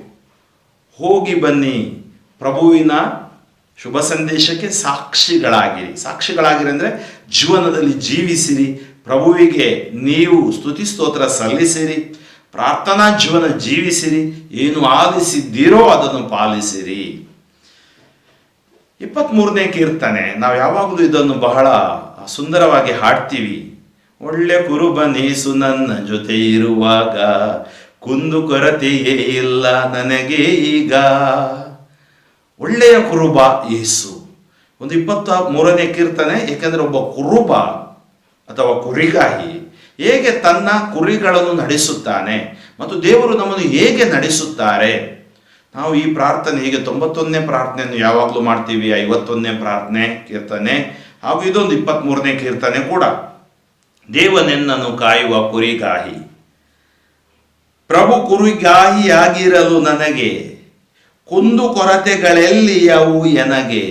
ಹೋಗಿ ಬನ್ನಿ, ಪ್ರಭುವಿನ ಶುಭ ಸಂದೇಶಕ್ಕೆ ಸಾಕ್ಷಿಗಳಾಗಿರಿ ಅಂದರೆ ಜೀವನದಲ್ಲಿ ಜೀವಿಸಿರಿ. ಪ್ರಭುವಿಗೆ ನೀವು ಸ್ತುತಿ ಸ್ತೋತ್ರ ಸಲ್ಲಿಸಿರಿ, ಪ್ರಾರ್ಥನಾ ಜೀವನ ಜೀವಿಸಿರಿ, ಏನು ಆಲಿಸಿದ್ದೀರೋ ಅದನ್ನು ಪಾಲಿಸಿರಿ. 23ನೇ ಕೀರ್ತನೆ, ನಾವು ಯಾವಾಗಲೂ ಇದನ್ನು ಬಹಳ ಸುಂದರವಾಗಿ ಹಾಡ್ತೀವಿ. ಒಳ್ಳೆ ಕುರುಬನೇಸು ನನ್ನ ಜೊತೆ ಇರುವಾಗ, ಕುಂದು ಕೊರತೆಯೇ ಇಲ್ಲ ನನಗೆ ಈಗ. ಒಳ್ಳೆಯ ಕುರುಬ ಯೇಸು. ಒಂದು 23ನೇ ಕೀರ್ತನೆ. ಏಕೆಂದರೆ ಒಬ್ಬ ಕುರುಬ ಅಥವಾ ಕುರಿಗಾಹಿ ಹೇಗೆ ತನ್ನ ಕುರಿಗಳನ್ನು ನಡೆಸುತ್ತಾನೆ ಮತ್ತು ದೇವರು ನಮ್ಮನ್ನು ಹೇಗೆ ನಡೆಸುತ್ತಾರೆ. ನಾವು ಈ ಪ್ರಾರ್ಥನೆ ಹೀಗೆ 91ನೇ ಪ್ರಾರ್ಥನೆಯನ್ನು ಯಾವಾಗಲೂ ಮಾಡ್ತೀವಿ, 51ನೇ ಪ್ರಾರ್ಥನೆ ಕೀರ್ತನೆ ಹಾಗೂ ಇದೊಂದು 23ನೇ ಕೀರ್ತನೆ ಕೂಡ. ದೇವನೆನ್ನನ್ನು ಕಾಯುವ ಕುರಿಗಾಹಿ, ಪ್ರಭು ಕುರಿಗಾಹಿಯಾಗಿರಲು ನನಗೆ, ಕುಂದು ಕೊರತೆಗಳೆಲ್ಲಿಯವು ಎನಗೆ.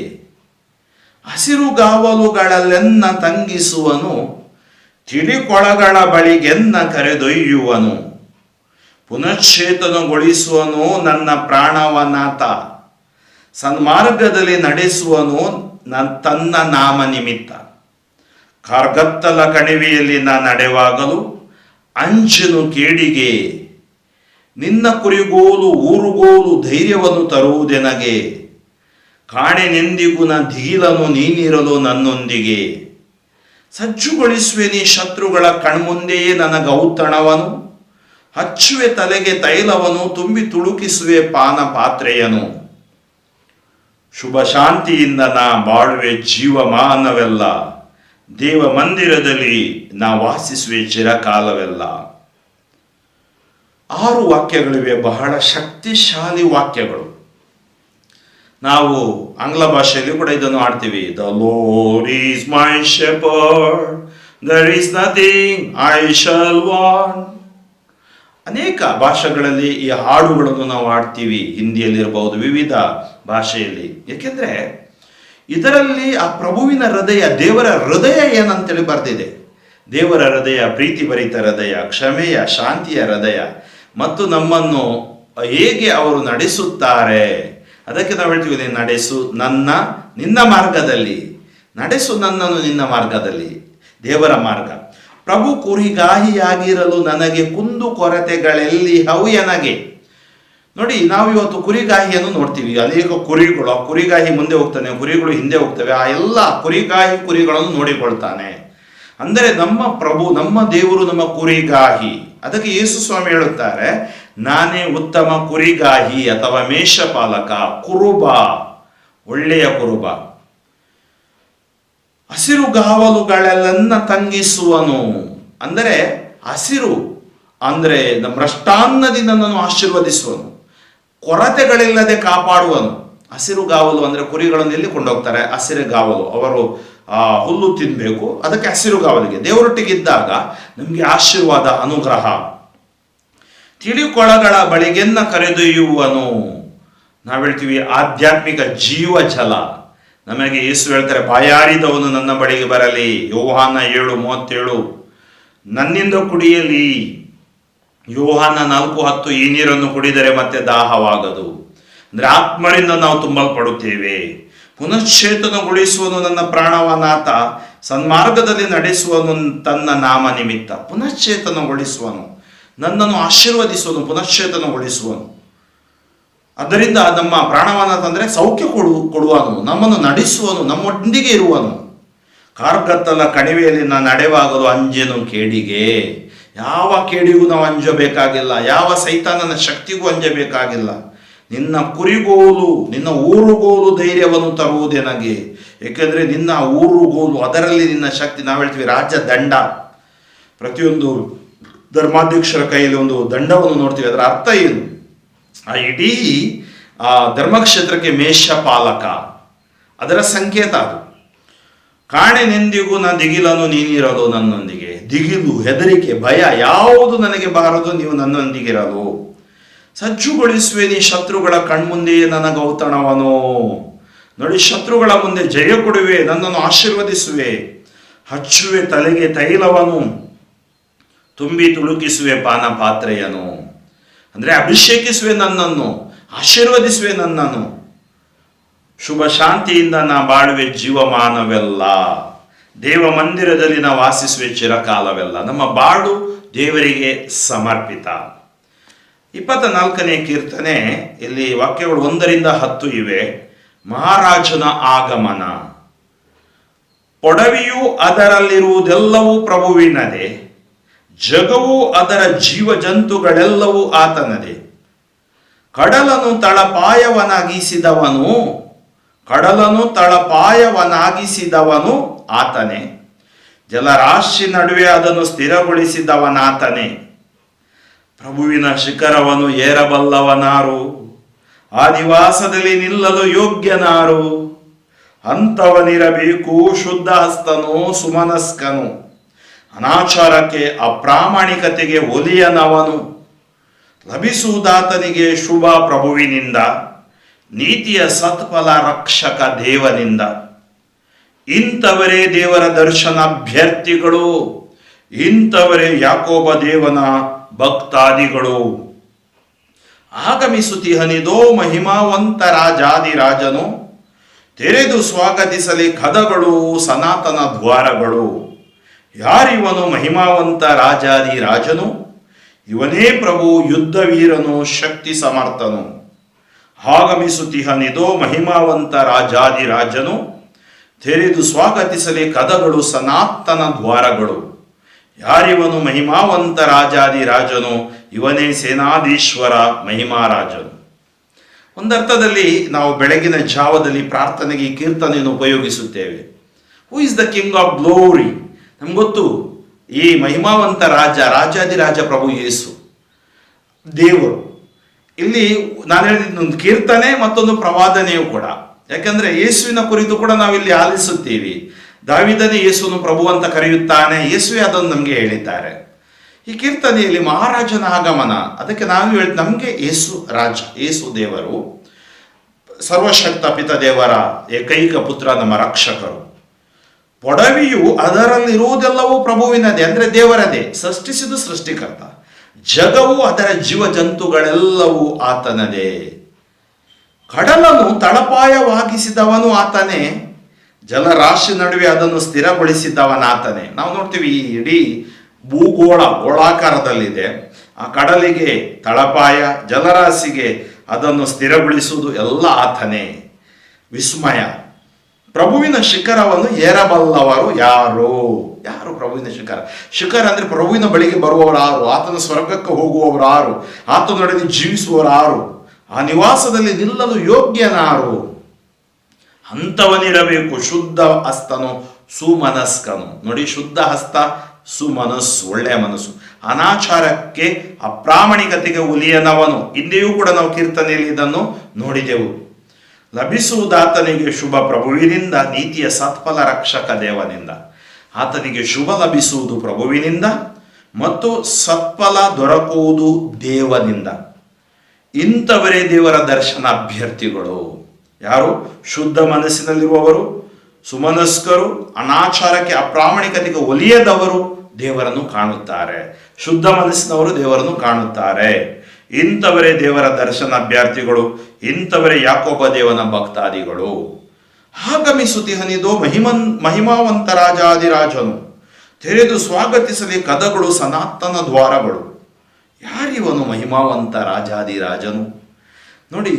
ಹಸಿರುಗಾವಲುಗಳಲ್ಲೆನ್ನ ತಂಗಿಸುವನು, ತಿಳಿಕೊಳಗಳ ಬಳಿಗೆನ್ನ ಕರೆದೊಯ್ಯುವನು. ಪುನಶ್ಚೇತನಗೊಳಿಸುವನು ನನ್ನ ಪ್ರಾಣವನಾಥ, ಸನ್ಮಾರ್ಗದಲ್ಲಿ ನಡೆಸುವನು ತನ್ನ ನಾಮ ನಿಮಿತ್ತ. ಕಾರ್ಗತ್ತಲ ಕಣಿವೆಯಲ್ಲಿ ನಾ ನಡೆವಾಗಲು ಅಂಚನು ಕೇಡಿಗೆ, ನಿನ್ನ ಕುರಿಗೋಲು ಊರುಗೋಲು ಧೈರ್ಯವನ್ನು ತರುವುದೆನಗೆ. ಕಾಣೆನೆಂದಿಗೂ ನ ಧೀಲನು ನೀನಿರಲು ನನ್ನೊಂದಿಗೆ, ಸಜ್ಜುಗೊಳಿಸುವೆ ನೀ ಶತ್ರುಗಳ ಕಣ್ಮುಂದೆಯೇ ನನಗ ಔತಣವನು, ಹಚ್ಚುವೆ ತಲೆಗೆ ತೈಲವನು, ತುಂಬಿ ತುಳುಕಿಸುವೆ ಪಾನ ಪಾತ್ರೆಯನು. ಶುಭ ಶಾಂತಿಯಿಂದ ನಾ ಬಾಳುವೆ ಜೀವಮಾನವೆಲ್ಲ, ದೇವ ಮಂದಿರದಲ್ಲಿ ನಾ ವಾಸಿಸುವೆ ಚಿರಕಾಲವೆಲ್ಲ. 6 ವಾಕ್ಯಗಳಿವೆ, ಬಹಳ ಶಕ್ತಿಶಾಲಿ ವಾಕ್ಯಗಳು. ನಾವು ಆಂಗ್ಲ ಭಾಷೆಯಲ್ಲಿ ಕೂಡ ಇದನ್ನು ಆಡ್ತೀವಿ. The Lord is my shepherd, there is nothing I shall want. ಅನೇಕ ಭಾಷೆಗಳಲ್ಲಿ ಈ ಹಾಡುಗಳನ್ನು ನಾವು ಆಡ್ತೀವಿ, ಹಿಂದಿಯಲ್ಲಿರಬಹುದು, ವಿವಿಧ ಭಾಷೆಯಲ್ಲಿ. ಏಕೆಂದ್ರೆ ಇದರಲ್ಲಿ ಆ ಪ್ರಭುವಿನ ಹೃದಯ, ದೇವರ ಹೃದಯ ಏನಂತೇಳಿ ಬರೆದಿದೆ. ದೇವರ ಹೃದಯ ಪ್ರೀತಿಭರಿತ ಹೃದಯ, ಕ್ಷಮೆಯ ಶಾಂತಿಯ ಹೃದಯ, ಮತ್ತು ನಮ್ಮನ್ನು ಹೇಗೆ ಅವರು ನಡೆಸುತ್ತಾರೆ. ಅದಕ್ಕೆ ನಾವು ಹೇಳ್ತೀವಿ, ನಡೆಸು ನಿನ್ನ ಮಾರ್ಗದಲ್ಲಿ, ನಡೆಸು ನನ್ನನ್ನು ನಿನ್ನ ಮಾರ್ಗದಲ್ಲಿ. ದೇವರ ಮಾರ್ಗ. ಪ್ರಭು ಕುರಿಗಾಹಿಯಾಗಿರಲು ನನಗೆ ಕುಂದು ಕೊರತೆಗಳೆಲ್ಲಿ ಹೌಯನಗೆ. ನೋಡಿ, ನಾವು ಇವತ್ತು ಕುರಿಗಾಹಿಯನ್ನು ನೋಡ್ತೀವಿ. ಅನೇಕ ಕುರಿಗಳು, ಆ ಕುರಿಗಾಹಿ ಮುಂದೆ ಹೋಗ್ತಾನೆ, ಕುರಿಗಳು ಹಿಂದೆ ಹೋಗ್ತವೆ. ಆ ಎಲ್ಲ ಕುರಿಗಳನ್ನು ನೋಡಿಕೊಳ್ತಾನೆ. ಅಂದರೆ ನಮ್ಮ ಪ್ರಭು, ನಮ್ಮ ದೇವರು ನಮ್ಮ ಕುರಿಗಾಹಿ. ಅದಕ್ಕೆ ಯೇಸು ಸ್ವಾಮಿ ಹೇಳುತ್ತಾರೆ, ನಾನೇ ಉತ್ತಮ ಕುರಿಗಾಹಿ ಅಥವಾ ಮೇಷಪಾಲಕ, ಕುರುಬ, ಒಳ್ಳೆಯ ಕುರುಬ. ಹಸಿರು ಗಾವಲುಗಳೆಲ್ಲ ತಂಗಿಸುವನು. ಅಂದರೆ ಹಸಿರು ಅಂದರೆ ಮೃಷ್ಟಾನ್ನದಿ ನನ್ನನ್ನು ಆಶೀರ್ವದಿಸುವನು, ಕೊರತೆಗಳಿಲ್ಲದೆ ಕಾಪಾಡುವನು. ಹಸಿರು ಗಾವಲು ಅಂದರೆ ಕುರಿಗಳನ್ನು ಎಲ್ಲಿ ಕೊಂಡೋಗ್ತಾರೆ? ಹಸಿರು ಗಾವಲು. ಅವರು ಹುಲ್ಲು ತಿನ್ನಬೇಕು, ಅದಕ್ಕೆ ಹಸಿರು ಗಾವಲಿಗೆ. ದೇವರೊಟ್ಟಿಗಿದ್ದಾಗ ನಮಗೆ ಆಶೀರ್ವಾದ, ಅನುಗ್ರಹ. ತಿಳಿಕೊಳಗಳ ಬಳಿಗೆನ್ನ ಕರೆದೊಯ್ಯುವನು. ನಾವು ಹೇಳ್ತೀವಿ ಆಧ್ಯಾತ್ಮಿಕ ಜೀವಜಲ. ನಮಗೆ ಯೇಸು ಹೇಳ್ತಾರೆ, ಬಾಯಾರಿದವನು ನನ್ನ ಬಳಿಗೆ ಬರಲಿ. ಯೋಹಾನ 7:37. ನನ್ನಿಂದ ಕುಡಿಯಲಿ. ಯೋಹಾನ 4:10. ಈ ನೀರನ್ನು ಕುಡಿದರೆ ಮತ್ತೆ ದಾಹವಾಗದು. ಅಂದ್ರೆ ಆತ್ಮರಿಂದ ನಾವು ತುಂಬಲ್ಪಡುತ್ತೇವೆ. ಪುನಶ್ಚೇತನಗೊಳಿಸುವನು ನನ್ನ ಪ್ರಾಣವನಾಥ, ಸನ್ಮಾರ್ಗದಲ್ಲಿ ನಡೆಸುವನು ತನ್ನ ನಾಮ ನಿಮಿತ್ತ. ಪುನಶ್ಚೇತನಗೊಳಿಸುವನು, ನನ್ನನ್ನು ಆಶೀರ್ವದಿಸುವನು, ಪುನಶ್ಚೇತನಗೊಳಿಸುವನು. ಅದರಿಂದ ನಮ್ಮ ಪ್ರಾಣವನಾಥ ಅಂದರೆ ಸೌಖ್ಯ ಕೊಡುವನು, ನಮ್ಮನ್ನು ನಡೆಸುವನು, ನಮ್ಮೊಂದಿಗೆ ಇರುವನು. ಕಾರ್ಗತ್ತಲ ಕಣಿವೆಯಲ್ಲಿ ನಾನು ನಡೆವಾಗಲು ಅಂಜೆನು ಕೇಡಿಗೆ. ಯಾವ ಕೇಡಿಗೂ ನಾವು ಅಂಜಬೇಕಾಗಿಲ್ಲ, ಯಾವ ಸೈತಾನನ ಶಕ್ತಿಗೂ ಅಂಜಬೇಕಾಗಿಲ್ಲ. ನಿನ್ನ ಕುರಿಗೋಲು, ನಿನ್ನ ಊರುಗೋಲು ಧೈರ್ಯವನ್ನು ತರುವುದೆನಗೆ. ಏಕೆಂದರೆ ನಿನ್ನ ಊರುಗೋಲು, ಅದರಲ್ಲಿ ನಿನ್ನ ಶಕ್ತಿ. ನಾವು ಹೇಳ್ತೀವಿ ರಾಜದಂಡ. ಪ್ರತಿಯೊಂದು ಧರ್ಮಾಧ್ಯಕ್ಷರ ಕೈಯಲ್ಲಿ ಒಂದು ದಂಡವನ್ನು ನೋಡ್ತೀವಿ. ಅದರ ಅರ್ಥ ಏನು? ಆ ಇಡೀ ಧರ್ಮಕ್ಷೇತ್ರಕ್ಕೆ ಮೇಷಪಾಲಕ, ಅದರ ಸಂಕೇತ ಅದು. ಕಾಣೆನೆಂದಿಗೂ ನಾ ದಿಗಿಲನು ನೀನಿರಲು ನನ್ನೊಂದಿಗೆ. ದಿಗಿಲು, ಹೆದರಿಕೆ, ಭಯ ಯಾವುದು ನನಗೆ ಬಾರದು, ನೀವು ನನ್ನೊಂದಿಗಿರಲು. ಸಜ್ಜುಗೊಳಿಸುವೆ ನೀ ಶತ್ರುಗಳ ಕಣ್ಮುಂದೆಯೇ ನನಗೆ ಔತಣವನು. ನೋಡಿ, ಶತ್ರುಗಳ ಮುಂದೆ ಜಯ ಕೊಡುವೆ, ನನ್ನನ್ನು ಆಶೀರ್ವದಿಸುವೆ. ಹಚ್ಚುವೆ ತಲೆಗೆ ತೈಲವನು, ತುಂಬಿ ತುಳುಕಿಸುವೆ ಪಾನ ಪಾತ್ರೆಯನು. ಅಂದರೆ ಅಭಿಷೇಕಿಸುವೆ ನನ್ನನ್ನು, ಆಶೀರ್ವದಿಸುವೆ ನನ್ನನ್ನು. ಶುಭ ಶಾಂತಿಯಿಂದ ನಾ ಬಾಳುವೆ ಜೀವಮಾನವೆಲ್ಲ, ದೇವ ಮಂದಿರದಲ್ಲಿ ನಾ ವಾಸಿಸುವೆ ಚಿರಕಾಲವೆಲ್ಲ. ನಮ್ಮ ಬಾಳು ದೇವರಿಗೆ ಸಮರ್ಪಿತ. 24ನೇ ಕೀರ್ತನೆ, ಇಲ್ಲಿ ವಾಕ್ಯಗಳು 1-10 ಇವೆ. ಮಹಾರಾಜನ ಆಗಮನ. ಪೊಡವಿಯು ಅದರಲ್ಲಿರುವುದೆಲ್ಲವೂ ಪ್ರಭುವಿನದೇ, ಜಗವು ಅದರ ಜೀವ ಜಂತುಗಳೆಲ್ಲವೂ ಆತನದೇ. ಕಡಲನ್ನು ತಳಪಾಯವನಾಗಿಸಿದವನು ಆತನೇ, ಜಲರಾಶಿ ನಡುವೆ ಅದನ್ನು ಸ್ಥಿರಗೊಳಿಸಿದವನಾತನೇ. ಪ್ರಭುವಿನ ಶಿಖರವನ್ನು ಏರಬಲ್ಲವನಾರು, ಆ ನಿವಾಸದಲ್ಲಿ ನಿಲ್ಲಲು ಯೋಗ್ಯನಾರು. ಅಂಥವನಿರಬೇಕು ಶುದ್ಧ ಹಸ್ತನು, ಸುಮನಸ್ಕನು, ಅನಾಚಾರಕ್ಕೆ ಅಪ್ರಾಮಾಣಿಕತೆಗೆ ಒಲಿಯನವನು. ಲಭಿಸುವುದಾತನಿಗೆ ಶುಭ ಪ್ರಭುವಿನಿಂದ, ನೀತಿಯ ಸತ್ಫಲ ರಕ್ಷಕ ದೇವನಿಂದ. ಇಂಥವರೇ ದೇವರ ದರ್ಶನಾಭ್ಯರ್ಥಿಗಳು, ಇಂಥವರೇ ಯಾಕೋಬ ದೇವನ ಭಕ್ತಾದಿಗಳು. ಆಗಮಿಸುತ್ತಿಹನಿದೋ ಮಹಿಮಾವಂತ ರಾಜಾದಿರಾಜನು, ತೆರೆದು ಸ್ವಾಗತಿಸಲಿ ಕದಗಳು ಸನಾತನ ದ್ವಾರಗಳು. ಯಾರಿವನು ಮಹಿಮಾವಂತ ರಾಜಾದಿರಾಜನು? ಇವನೇ ಪ್ರಭು ಯುದ್ಧವೀರನು, ಶಕ್ತಿ ಸಮರ್ಥನು. ಆಗಮಿಸುತ್ತಿಹನಿದೋ ಮಹಿಮಾವಂತ ರಾಜಾದಿರಾಜನು, ತೆರೆದು ಸ್ವಾಗತಿಸಲಿ ಕದಗಳು ಸನಾತನ ದ್ವಾರಗಳು. ಯಾರಿವನು ಮಹಿಮಾವಂತ ರಾಜಾದಿ ರಾಜನು, ಇವನೇ ಸೇನಾಧೀಶ್ವರ ಮಹಿಮಾರಾಜನು. ಒಂದರ್ಥದಲ್ಲಿ ನಾವು ಬೆಳಗಿನ ಜಾವದಲ್ಲಿ ಪ್ರಾರ್ಥನೆಗೆ ಈ ಕೀರ್ತನೆಯನ್ನು ಉಪಯೋಗಿಸುತ್ತೇವೆ. Who is the king of glory? ನಮ್ಗೆ ಗೊತ್ತು, ಈ ಮಹಿಮಾವಂತ ರಾಜಾದಿರಾಜ ಪ್ರಭು ಯೇಸು ದೇವರು. ಇಲ್ಲಿ ನಾನು ಹೇಳಿದ ಒಂದು ಕೀರ್ತನೆ, ಮತ್ತೊಂದು ಪ್ರವಾದನೆಯೂ ಕೂಡ. ಯಾಕಂದ್ರೆ ಯೇಸುವಿನ ಕುರಿತು ಕೂಡ ನಾವಿಲ್ಲಿ ಆಲಿಸುತ್ತೀವಿ. ದಾವಿದನೇ ಯೇಸುವನ್ನು ಪ್ರಭು ಅಂತ ಕರೆಯುತ್ತಾನೆ, ಯೇಸುವೆ ಅದನ್ನು ನಮಗೆ ಹೇಳಿದ್ದಾರೆ. ಈ ಕೀರ್ತನೆಯಲ್ಲಿ ಮಹಾರಾಜನ ಆಗಮನ, ಅದಕ್ಕೆ ನಾವು ನಮಗೆ ಯೇಸು ರಾಜ, ಯೇಸು ದೇವರು, ಸರ್ವಶಕ್ತ ಪಿತ ದೇವರ ಏಕೈಕ ಪುತ್ರ, ನಮ್ಮ ರಕ್ಷಕರು. ಪೊಡವಿಯು ಅದರಲ್ಲಿರುವುದೆಲ್ಲವೂ ಪ್ರಭುವಿನದೇ, ಅಂದ್ರೆ ದೇವರದೇ. ಸೃಷ್ಟಿಸಿದ ಸೃಷ್ಟಿಕರ್ತ. ಜಗವು ಅದರ ಜೀವ ಜಂತುಗಳೆಲ್ಲವೂ ಆತನದೇ. ಕಡಲನ್ನು ತಳಪಾಯವಾಗಿಸಿದವನು ಆತನೇ, ಜಲರಾಶಿ ನಡುವೆ ಅದನ್ನು ಸ್ಥಿರಗೊಳಿಸಿದವನಾತನೇ. ನಾವು ನೋಡ್ತೀವಿ, ಈ ಇಡೀ ಭೂಗೋಳ ಗೋಳಾಕಾರದಲ್ಲಿದೆ. ಆ ಕಡಲಿಗೆ ತಳಪಾಯ, ಜಲರಾಶಿಗೆ ಅದನ್ನು ಸ್ಥಿರಗೊಳಿಸುವುದು ಎಲ್ಲ ಆತನೇ. ವಿಸ್ಮಯ. ಪ್ರಭುವಿನ ಶಿಖರವನ್ನು ಏರಬಲ್ಲವರು ಯಾರು? ಯಾರು ಪ್ರಭುವಿನ ಶಿಖರ? ಶಿಖರ ಅಂದ್ರೆ ಪ್ರಭುವಿನ ಬಳಿಗೆ ಬರುವವರು ಯಾರು? ಆತನ ಸ್ವರ್ಗಕ್ಕೆ ಹೋಗುವವರು ಯಾರು? ಆತನೊಡನೆ ಜೀವಿಸುವವರು ಯಾರು? ಆ ನಿವಾಸದಲ್ಲಿ ನಿಲ್ಲಲು ಯೋಗ್ಯನಾರು? ಅಂಥವನಿರಬೇಕು ಶುದ್ಧ ಹಸ್ತನು ಸುಮನಸ್ಕನು. ನೋಡಿ, ಶುದ್ಧ ಹಸ್ತ, ಸುಮನಸ್ಸು, ಒಳ್ಳೆಯ ಮನಸ್ಸು, ಅನಾಚಾರಕ್ಕೆ ಅಪ್ರಾಮಾಣಿಕತೆಗೆ ಒಲಿಯನವನು. ಹಿಂದೆಯೂ ಕೂಡ ನಾವು ಕೀರ್ತನೆಯಲ್ಲಿ ಇದನ್ನು ನೋಡಿದೆವು. ಲಭಿಸುವುದಾತನಿಗೆ ಶುಭ ಪ್ರಭುವಿನಿಂದ, ನೀತಿಯ ಸತ್ಫಲ ರಕ್ಷಕ ದೇವನಿಂದ. ಆತನಿಗೆ ಶುಭ ಲಭಿಸುವುದು ಪ್ರಭುವಿನಿಂದ ಮತ್ತು ಸತ್ಫಲ ದೊರಕುವುದು ದೇವನಿಂದ. ಇಂಥವರೇ ದೇವರ ದರ್ಶನ ಅಭ್ಯರ್ಥಿಗಳು. ಯಾರು? ಶುದ್ಧ ಮನಸ್ಸಿನಲ್ಲಿರುವವರು, ಸುಮನಸ್ಕರು, ಅನಾಚಾರಕ್ಕೆ ಅಪ್ರಾಮಾಣಿಕತೆಗೆ ಒಲಿಯದವರು ದೇವರನ್ನು ಕಾಣುತ್ತಾರೆ. ಶುದ್ಧ ಮನಸ್ಸಿನವರು ದೇವರನ್ನು ಕಾಣುತ್ತಾರೆ. ಇಂಥವರೇ ದೇವರ ದರ್ಶನ ಅಭ್ಯರ್ಥಿಗಳು. ಇಂಥವರೇ ಯಾಕೋಬ ದೇವನ ಭಕ್ತಾದಿಗಳು. ಆಗಮಿಸುತ್ತಿಹನಿದೋ ಮಹಿಮಾವಂತ ರಾಜಾದಿರಾಜನು, ತೆರೆದು ಸ್ವಾಗತಿಸಲಿ ಕದಗಳು ಸನಾತನ ದ್ವಾರಗಳು. ಯಾರಿವನು ಮಹಿಮಾವಂತ ರಾಜಾದಿರಾಜನು? ನೋಡಿ,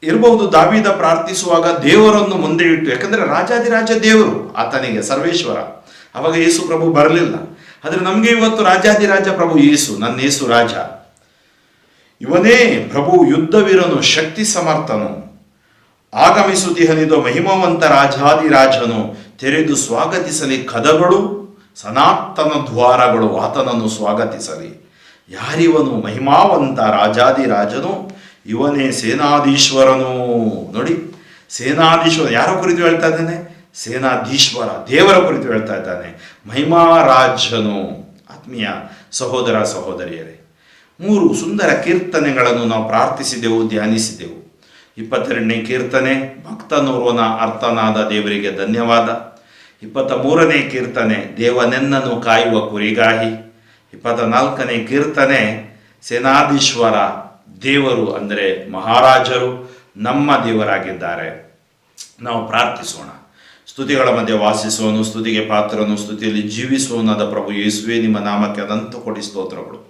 ಇರಬಹುದು ದಾವೀದ ಪ್ರಾರ್ಥಿಸುವಾಗ ದೇವರನ್ನು ಮುಂದೆ ಇಟ್ಟು, ಯಾಕಂದ್ರೆ ರಾಜಾದಿರಾಜ ದೇವರು ಆತನಿಗೆ, ಸರ್ವೇಶ್ವರ. ಅವಾಗ ಯೇಸು ಪ್ರಭು ಬರಲಿಲ್ಲ. ಆದ್ರೆ ನಮಗೆ ಇವತ್ತು ರಾಜಾದಿರಾಜ ಪ್ರಭು ಯೇಸು, ನನ್ನ ಯೇಸು ರಾಜ. ಇವನೇ ಪ್ರಭು, ಯುದ್ಧವೀರನು, ಶಕ್ತಿ ಸಮರ್ಥನು. ಆಗಮಿಸುತ್ತಿಹನಿದೋ ಮಹಿಮಾವಂತ ರಾಜಾದಿರಾಜನು, ತೆರೆದು ಸ್ವಾಗತಿಸಲಿ ಕದಗಳು ಸನಾತನ ದ್ವಾರಗಳು. ಆತನನ್ನು ಸ್ವಾಗತಿಸಲಿ. ಯಾರಿವನು? ಮಹಿಮಾವಂತ ರಾಜಾದಿರಾಜನು, ಇವನೇ ಸೇನಾಧೀಶ್ವರನು. ನೋಡಿ, ಸೇನಾಧೀಶ್ವರ ಯಾರ ಕುರಿತು ಹೇಳ್ತಾ ಇದ್ದಾನೆ? ಸೇನಾಧೀಶ್ವರ ದೇವರ ಕುರಿತು ಹೇಳ್ತಾ ಇದ್ದಾನೆ. ಮಹಿಮಾರಾಜನು. ಆತ್ಮೀಯ ಸಹೋದರ ಸಹೋದರಿಯರೇ, 3 ಸುಂದರ ಕೀರ್ತನೆಗಳನ್ನು ನಾವು ಪ್ರಾರ್ಥಿಸಿದೆವು, ಧ್ಯಾನಿಸಿದೆವು. 22ನೇ ಕೀರ್ತನೆ, ಭಕ್ತನೋರ್ವನ ಅರ್ಥನಾದ ದೇವರಿಗೆ ಧನ್ಯವಾದ. 23ನೇ ಕೀರ್ತನೆ, ದೇವನೆನ್ನನ್ನು ಕಾಯುವ ಕುರಿಗಾಹಿ. 24ನೇ ಕೀರ್ತನೆ, ಸೇನಾಧೀಶ್ವರ ದೇವರು ಅಂದರೆ ಮಹಾರಾಜರು ನಮ್ಮ ದೇವರಾಗಿದ್ದಾರೆ. ನಾವು ಪ್ರಾರ್ಥಿಸೋಣ. ಸ್ತುತಿಗಳ ಮಧ್ಯೆ ವಾಸಿಸುವನು, ಸ್ತುತಿಗೆ ಪಾತ್ರನು, ಸ್ತುತಿಯಲ್ಲಿ ಜೀವಿಸುವನಾದ ಪ್ರಭು ಯೇಸುವೆ, ನಿಮ್ಮ ನಾಮಕ್ಕೆ ಅನಂತ ಕೋಟಿ ಸ್ತೋತ್ರಗಳು.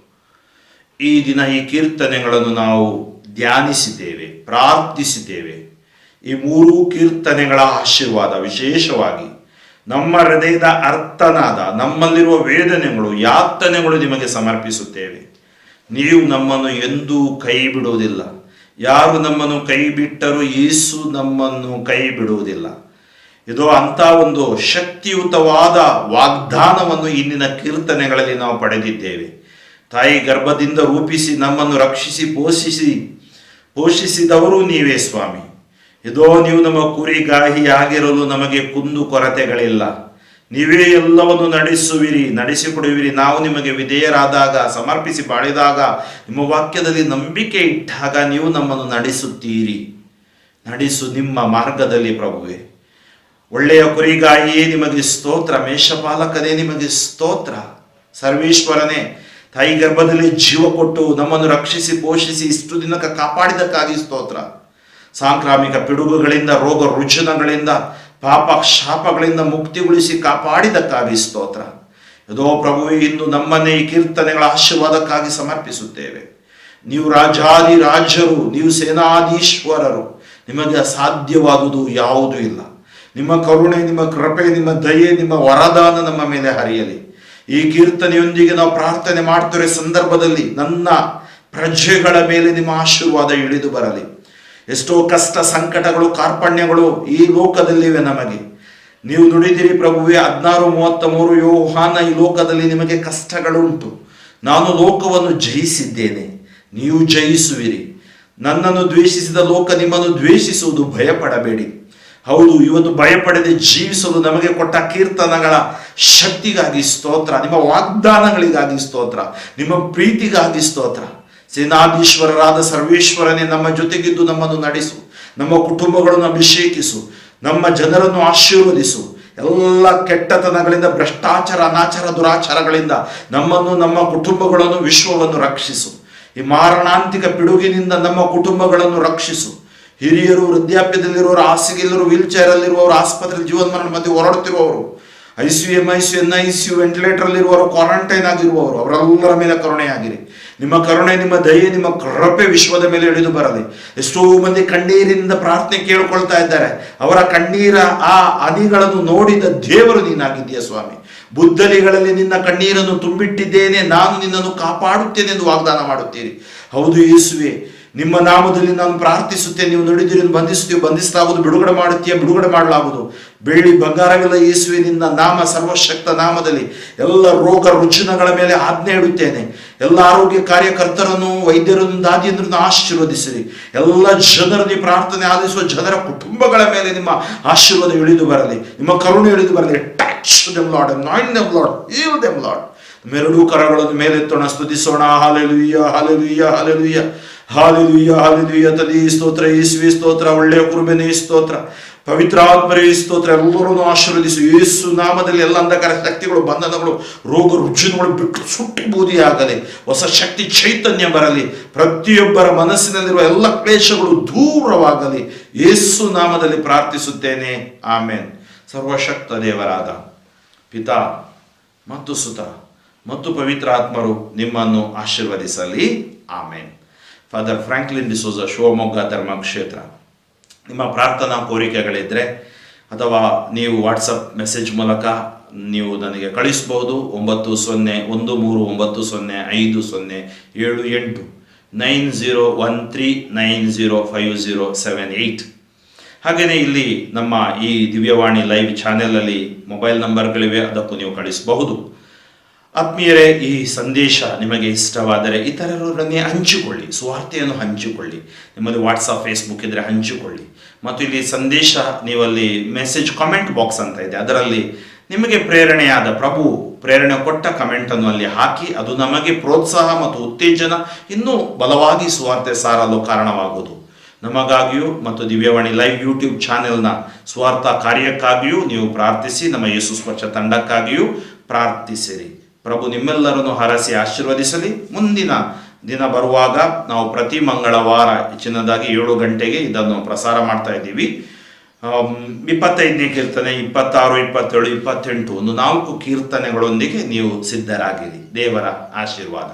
ಈ ದಿನ ಈ ಕೀರ್ತನೆಗಳನ್ನು ನಾವು ಧ್ಯಾನಿಸಿದ್ದೇವೆ, ಪ್ರಾರ್ಥಿಸಿದ್ದೇವೆ. ಈ 3 ಕೀರ್ತನೆಗಳ ಆಶೀರ್ವಾದ ವಿಶೇಷವಾಗಿ ನಮ್ಮ ಹೃದಯದ ಅರ್ಥನಾದ, ನಮ್ಮಲ್ಲಿರುವ ವೇದನೆಗಳು, ಯಾತನೆಗಳು ನಿಮಗೆ ಸಮರ್ಪಿಸುತ್ತೇವೆ. ನೀವು ನಮ್ಮನ್ನು ಎಂದೂ ಕೈ ಬಿಡುವುದಿಲ್ಲ. ಯಾರು ನಮ್ಮನ್ನು ಕೈ ಬಿಟ್ಟರೂ ಯೇಸು ನಮ್ಮನ್ನು ಕೈ ಬಿಡುವುದಿಲ್ಲ. ಇದು ಅಂಥ ಒಂದು ಶಕ್ತಿಯುತವಾದ ವಾಗ್ದಾನವನ್ನು ಇಂದಿನ ಕೀರ್ತನೆಗಳಲ್ಲಿ ನಾವು ಪಡೆದಿದ್ದೇವೆ. ತಾಯಿ ಗರ್ಭದಿಂದ ರೂಪಿಸಿ ನಮ್ಮನ್ನು ರಕ್ಷಿಸಿ ಪೋಷಿಸಿದವರು ನೀವೇ ಸ್ವಾಮಿ. ಇದೋ ನೀವು ನಮ್ಮ ಕುರಿಗಾಹಿಯಾಗಿರಲು ನಮಗೆ ಕುಂದು ಕೊರತೆಗಳಿಲ್ಲ. ನೀವೇ ಎಲ್ಲವನ್ನು ನಡೆಸಿಕೊಡುವಿರಿ. ನಾವು ನಿಮಗೆ ವಿಧೇಯರಾದಾಗ, ಸಮರ್ಪಿಸಿ ಬಾಳಿದಾಗ, ನಿಮ್ಮ ವಾಕ್ಯದಲ್ಲಿ ನಂಬಿಕೆ ಇಟ್ಟಾಗ ನೀವು ನಮ್ಮನ್ನು ನಡೆಸುತ್ತೀರಿ. ನಡೆಸು ನಿಮ್ಮ ಮಾರ್ಗದಲ್ಲಿ ಪ್ರಭುವೆ. ಒಳ್ಳೆಯ ಕುರಿಗಾಯಿಯೇ ನಿಮಗೆ ಸ್ತೋತ್ರ. ಮೇಷಪಾಲಕನೇ ನಿಮಗೆ ಸ್ತೋತ್ರ. ಸರ್ವೇಶ್ವರನೇ, ತಾಯಿ ಗರ್ಭದಲ್ಲಿ ಜೀವ ಕೊಟ್ಟು ನಮ್ಮನ್ನು ರಕ್ಷಿಸಿ ಪೋಷಿಸಿ ಇಷ್ಟು ದಿನಕ್ಕೆ ಕಾಪಾಡಿದಕ್ಕಾಗಿ ಸ್ತೋತ್ರ. ಸಾಂಕ್ರಾಮಿಕ ಪಿಡುಗುಗಳಿಂದ, ರೋಗ ರುಜಿನಗಳಿಂದ, ಪಾಪ ಶಾಪಗಳಿಂದ ಮುಕ್ತಿಗೊಳಿಸಿ ಕಾಪಾಡಿದಕ್ಕಾಗಿ ಸ್ತೋತ್ರ. ಇದೋ ಪ್ರಭುವೇ, ಇಂದು ನಮ್ಮನ್ನೇ ಈ ಕೀರ್ತನೆಗಳ ಆಶೀರ್ವಾದಕ್ಕಾಗಿ ಸಮರ್ಪಿಸುತ್ತೇವೆ. ನೀವು ರಾಜಾದಿರಾಜರು, ನೀವು ಸೇನಾಧೀಶ್ವರರು. ನಿಮಗೆ ಅಸಾಧ್ಯವಾದುದು ಯಾವುದೂ ಇಲ್ಲ. ನಿಮ್ಮ ಕರುಣೆ, ನಿಮ್ಮ ಕೃಪೆ, ನಿಮ್ಮ ದಯೆ, ನಿಮ್ಮ ವರದಾನ ನಮ್ಮ ಮೇಲೆ ಹರಿಯಲಿ. ಈ ಕೀರ್ತನೆಯೊಂದಿಗೆ ನಾವು ಪ್ರಾರ್ಥನೆ ಮಾಡ್ತಿರೋ ಸಂದರ್ಭದಲ್ಲಿ ನನ್ನ ಪ್ರಜೆಗಳ ಮೇಲೆ ನಿಮ್ಮ ಆಶೀರ್ವಾದ ಇಳಿದು ಬರಲಿ. ಎಷ್ಟೋ ಕಷ್ಟ, ಸಂಕಟಗಳು, ಕಾರ್ಪಣ್ಯಗಳು ಈ ಲೋಕದಲ್ಲಿವೆ ನಮಗೆ. ನೀವು ನುಡಿದಿರಿ ಪ್ರಭುವೇ 16:33, ಯೋಹಾನ, ಈ ಲೋಕದಲ್ಲಿ ನಿಮಗೆ ಕಷ್ಟಗಳುಂಟು, ನಾನು ಲೋಕವನ್ನು ಜಯಿಸಿದ್ದೇನೆ, ನೀವು ಜಯಿಸುವಿರಿ. ನನ್ನನ್ನು ದ್ವೇಷಿಸಿದ ಲೋಕ ನಿಮ್ಮನ್ನು ದ್ವೇಷಿಸುವುದು, ಭಯಪಡಬೇಡಿ. ಹೌದು, ಇವತ್ತು ಭಯಪಡದೆ ಜೀವಿಸಲು ನಮಗೆ ಕೊಟ್ಟ ಕೀರ್ತನಗಳ ಶಕ್ತಿಗಾಗಿ ಸ್ತೋತ್ರ, ನಿಮ್ಮ ವಾಗ್ದಾನಗಳಿಗಾಗಿ ಸ್ತೋತ್ರ, ನಿಮ್ಮ ಪ್ರೀತಿಗಾಗಿ ಸ್ತೋತ್ರ. ಸೇನಾಧೀಶ್ವರರಾದ ಸರ್ವೇಶ್ವರನೇ, ನಮ್ಮ ಜೊತೆಗಿದ್ದು ನಮ್ಮನ್ನು ನಡೆಸು, ನಮ್ಮ ಕುಟುಂಬಗಳನ್ನು ಅಭಿಷೇಕಿಸು, ನಮ್ಮ ಜನರನ್ನು ಆಶೀರ್ವದಿಸು. ಎಲ್ಲ ಕೆಟ್ಟತನಗಳಿಂದ, ಭ್ರಷ್ಟಾಚಾರ, ಅನಾಚಾರ, ದುರಾಚಾರಗಳಿಂದ ನಮ್ಮನ್ನು, ನಮ್ಮ ಕುಟುಂಬಗಳನ್ನು, ವಿಶ್ವವನ್ನು ರಕ್ಷಿಸು. ಈ ಮಾರಣಾಂತಿಕ ಪಿಡುಗಿನಿಂದ ನಮ್ಮ ಕುಟುಂಬಗಳನ್ನು ರಕ್ಷಿಸು. ಹಿರಿಯರು, ವೃದ್ಧಾಪ್ಯದಲ್ಲಿರುವವರು, ಹಾಸಿಗೆಯಲ್ಲಿರುವ, ವೀಲ್ ಚೇರಲ್ಲಿರುವವರು, ಆಸ್ಪತ್ರೆ ಜೀವನ ಮಧ್ಯೆ ಹೊರಡುತ್ತಿರುವವರು, ICU, NICU, ವೆಂಟಿಲೇಟರ್ಲ್ಲಿರುವವರು, ಕ್ವಾರಂಟೈನ್ ಆಗಿರುವವರು, ಅವರೆಲ್ಲರ ಮೇಲೆ ಕರುಣೆಯಾಗಿರಿ. ನಿಮ್ಮ ಕರುಣೆ, ನಿಮ್ಮ ದಯೆ, ನಿಮ್ಮ ಕೃಪೆ ವಿಶ್ವದ ಮೇಲೆ ಇಳಿದು ಬರಲಿ. ಎಷ್ಟೋ ಮಂದಿ ಕಣ್ಣೀರಿನಿಂದ ಪ್ರಾರ್ಥನೆ ಕೇಳಿಕೊಳ್ತಾ ಇದ್ದಾರೆ. ಅವರ ಕಣ್ಣೀರ ಆ ಹನಿಗಳನ್ನು ನೋಡಿದ ದೇವರು ನೀನಾಗಿದ್ದೀಯ ಸ್ವಾಮಿ. ಬುದ್ದಲಿಗಳಲ್ಲಿ ನಿನ್ನ ಕಣ್ಣೀರನ್ನು ತುಂಬಿಟ್ಟಿದ್ದೇನೆ, ನಾನು ನಿನ್ನನ್ನು ಕಾಪಾಡುತ್ತೇನೆ ಎಂದು ವಾಗ್ದಾನ ಮಾಡುತ್ತೀರಿ. ಹೌದು ಯೇಸುವೆ, ನಿಮ್ಮ ನಾಮದಲ್ಲಿ ನಾನು ಪ್ರಾರ್ಥಿಸುತ್ತೇನೆ. ನೀವು ನುಡಿದಿರಿ, ಬಂಧಿಸುತ್ತೀವಿ, ಬಂಧಿಸಲಾಗುವುದು, ಬಿಡುಗಡೆ ಮಾಡುತ್ತೀಯ, ಬಿಡುಗಡೆ ಮಾಡಲಾಗುವುದು. ಬೆಳ್ಳಿ ಬಂಗಾರವೆಲ್ಲ ಯೇಸುವೆ ನಿನ್ನ ನಾಮ, ಸರ್ವಶಕ್ತ ನಾಮದಲ್ಲಿ ಎಲ್ಲ ರೋಗ ರುಜಿನಗಳ ಮೇಲೆ ಆಜ್ಞೆ ಇಡುತ್ತೇನೆ. ಎಲ್ಲ ಆರೋಗ್ಯ ಕಾರ್ಯಕರ್ತರನ್ನು, ವೈದ್ಯರನ್ನು, ದಾದಿಯರನ್ನು ಆಶೀರ್ವದಿಸಿರಿ. ಎಲ್ಲ ಜನರನ್ನು ಪ್ರಾರ್ಥನೆ ಆಲಿಸುವ ಜನರ ಕುಟುಂಬಗಳ ಮೇಲೆ ನಿಮ್ಮ ಆಶೀರ್ವಾದ ಇಳಿದು ಬರಲಿ, ನಿಮ್ಮ ಕರುಣೆ ಇಳಿದು ಬರಲಿ. Touch them Lord, anoint them Lord, heal them Lord. ಎರಡೂ ಕರಗಳನ್ನು ಮೇಲೆತ್ತೋಣ, ಸ್ತುತಿಸೋಣ. ಹಾಲೆಲೂಯ, ಹಾಲೆಲೂಯ, ಹಾಲೆಲೂಯ, ಹಾಲೆಲೂಯ, ಹಾಲೆಲೂಯ. ತದಿ ಸ್ತೋತ್ರ, ಯೇಸುವೆ ಸ್ತೋತ್ರ, ಒಳ್ಳೆಯ ಕುರುಬನೇ ಸ್ತೋತ್ರ, ಪವಿತ್ರಾತ್ಮರೇ ಸ್ತೋತ್ರ. ಎಲ್ಲರನ್ನು ಆಶೀರ್ವದಿಸು ಯೇಸು ನಾಮದಲ್ಲಿ. ಎಲ್ಲ ಅಂಧಕಾರ ಶಕ್ತಿಗಳು, ಬಂಧನಗಳು, ರೋಗ ರುಜಿನಗಳು ಬಿಟ್ಟು ಸುಟ್ಟು ಬೂದಿಯಾಗಲಿ. ಹೊಸ ಶಕ್ತಿ, ಚೈತನ್ಯ ಬರಲಿ. ಪ್ರತಿಯೊಬ್ಬರ ಮನಸ್ಸಿನಲ್ಲಿರುವ ಎಲ್ಲ ಕ್ಲೇಶಗಳು ದೂರವಾಗಲಿ. ಯೇಸು ನಾಮದಲ್ಲಿ ಪ್ರಾರ್ಥಿಸುತ್ತೇನೆ, ಆಮೇನ್. ಸರ್ವಶಕ್ತ ದೇವರಾದ ಪಿತಾ ಮತ್ತು ಸುತ ಮತ್ತು ಪವಿತ್ರಾತ್ಮರು ನಿಮ್ಮನ್ನು ಆಶೀರ್ವದಿಸಲಿ, ಆಮೇನ್. ಫಾದರ್ ಫ್ರಾಂಕ್ಲಿನ್ ಡಿಸೋಜ, ಶಿವಮೊಗ್ಗ ಧರ್ಮಕ್ಷೇತ್ರ. ನಿಮ್ಮ ಪ್ರಾರ್ಥನಾ ಕೋರಿಕೆಗಳಿದ್ದರೆ ಅಥವಾ ನೀವು ವಾಟ್ಸಪ್ ಮೆಸೇಜ್ ಮೂಲಕ ನೀವು ನನಗೆ ಕಳಿಸ್ಬೋದು. 9013905078 9013905078. ಹಾಗೆಯೇ ಇಲ್ಲಿ ನಮ್ಮ ಈ ದಿವ್ಯವಾಣಿ ಲೈವ್ ಚಾನೆಲಲ್ಲಿ ಮೊಬೈಲ್ ನಂಬರ್ಗಳಿವೆ, ಅದಕ್ಕೂ ನೀವು ಕಳಿಸಬಹುದು. ಆತ್ಮೀಯರೇ, ಈ ಸಂದೇಶ ನಿಮಗೆ ಇಷ್ಟವಾದರೆ ಇತರರೊಡನೆ ಹಂಚಿಕೊಳ್ಳಿ, ಸುವಾರ್ತೆಯನ್ನು ಹಂಚಿಕೊಳ್ಳಿ. ನಿಮ್ಮಲ್ಲಿ ವಾಟ್ಸಪ್, ಫೇಸ್ಬುಕ್ ಇದ್ದರೆ ಹಂಚಿಕೊಳ್ಳಿ. ಮತ್ತು ಇಲ್ಲಿ ಸಂದೇಶ, ನೀವಲ್ಲಿ ಮೆಸೇಜ್ ಕಾಮೆಂಟ್ ಬಾಕ್ಸ್ ಅಂತ ಇದೆ, ಅದರಲ್ಲಿ ನಿಮಗೆ ಪ್ರೇರಣೆಯಾದ, ಪ್ರಭು ಪ್ರೇರಣೆ ಕೊಟ್ಟ ಕಮೆಂಟನ್ನು ಅಲ್ಲಿ ಹಾಕಿ. ಅದು ನಮಗೆ ಪ್ರೋತ್ಸಾಹ ಮತ್ತು ಉತ್ತೇಜನ, ಇನ್ನೂ ಬಲವಾಗಿ ಸುವಾರ್ತೆ ಸಾರಲು ಕಾರಣವಾಗುವುದು. ನಮಗಾಗಿಯೂ ಮತ್ತು ದಿವ್ಯವಾಣಿ ಲೈವ್ ಯೂಟ್ಯೂಬ್ ಚಾನೆಲ್ನ ಸ್ವಾರ್ಥ ಕಾರ್ಯಕ್ಕಾಗಿಯೂ ನೀವು ಪ್ರಾರ್ಥಿಸಿ. ನಮ್ಮ ಯೇಸು ಸ್ವಚ್ಛ ತಂಡಕ್ಕಾಗಿಯೂ ಪ್ರಾರ್ಥಿಸಿರಿ. ಪ್ರಭು ನಿಮ್ಮೆಲ್ಲರನ್ನು ಹರಸಿ ಆಶೀರ್ವದಿಸಲಿ. ಮುಂದಿನ ದಿನ ಬರುವಾಗ ನಾವು ಪ್ರತಿ ಮಂಗಳವಾರ ಹೆಚ್ಚಿನದಾಗಿ 7 ಗಂಟೆಗೆ ಇದನ್ನು ಪ್ರಸಾರ ಮಾಡ್ತಾ ಇದ್ದೀವಿ. 25ನೇ ಕೀರ್ತನೆ, 26, 27, 28 ಒಂದು 4 ಕೀರ್ತನೆಗಳೊಂದಿಗೆ ನೀವು ಸಿದ್ಧರಾಗಿರಿ. ದೇವರ ಆಶೀರ್ವಾದ.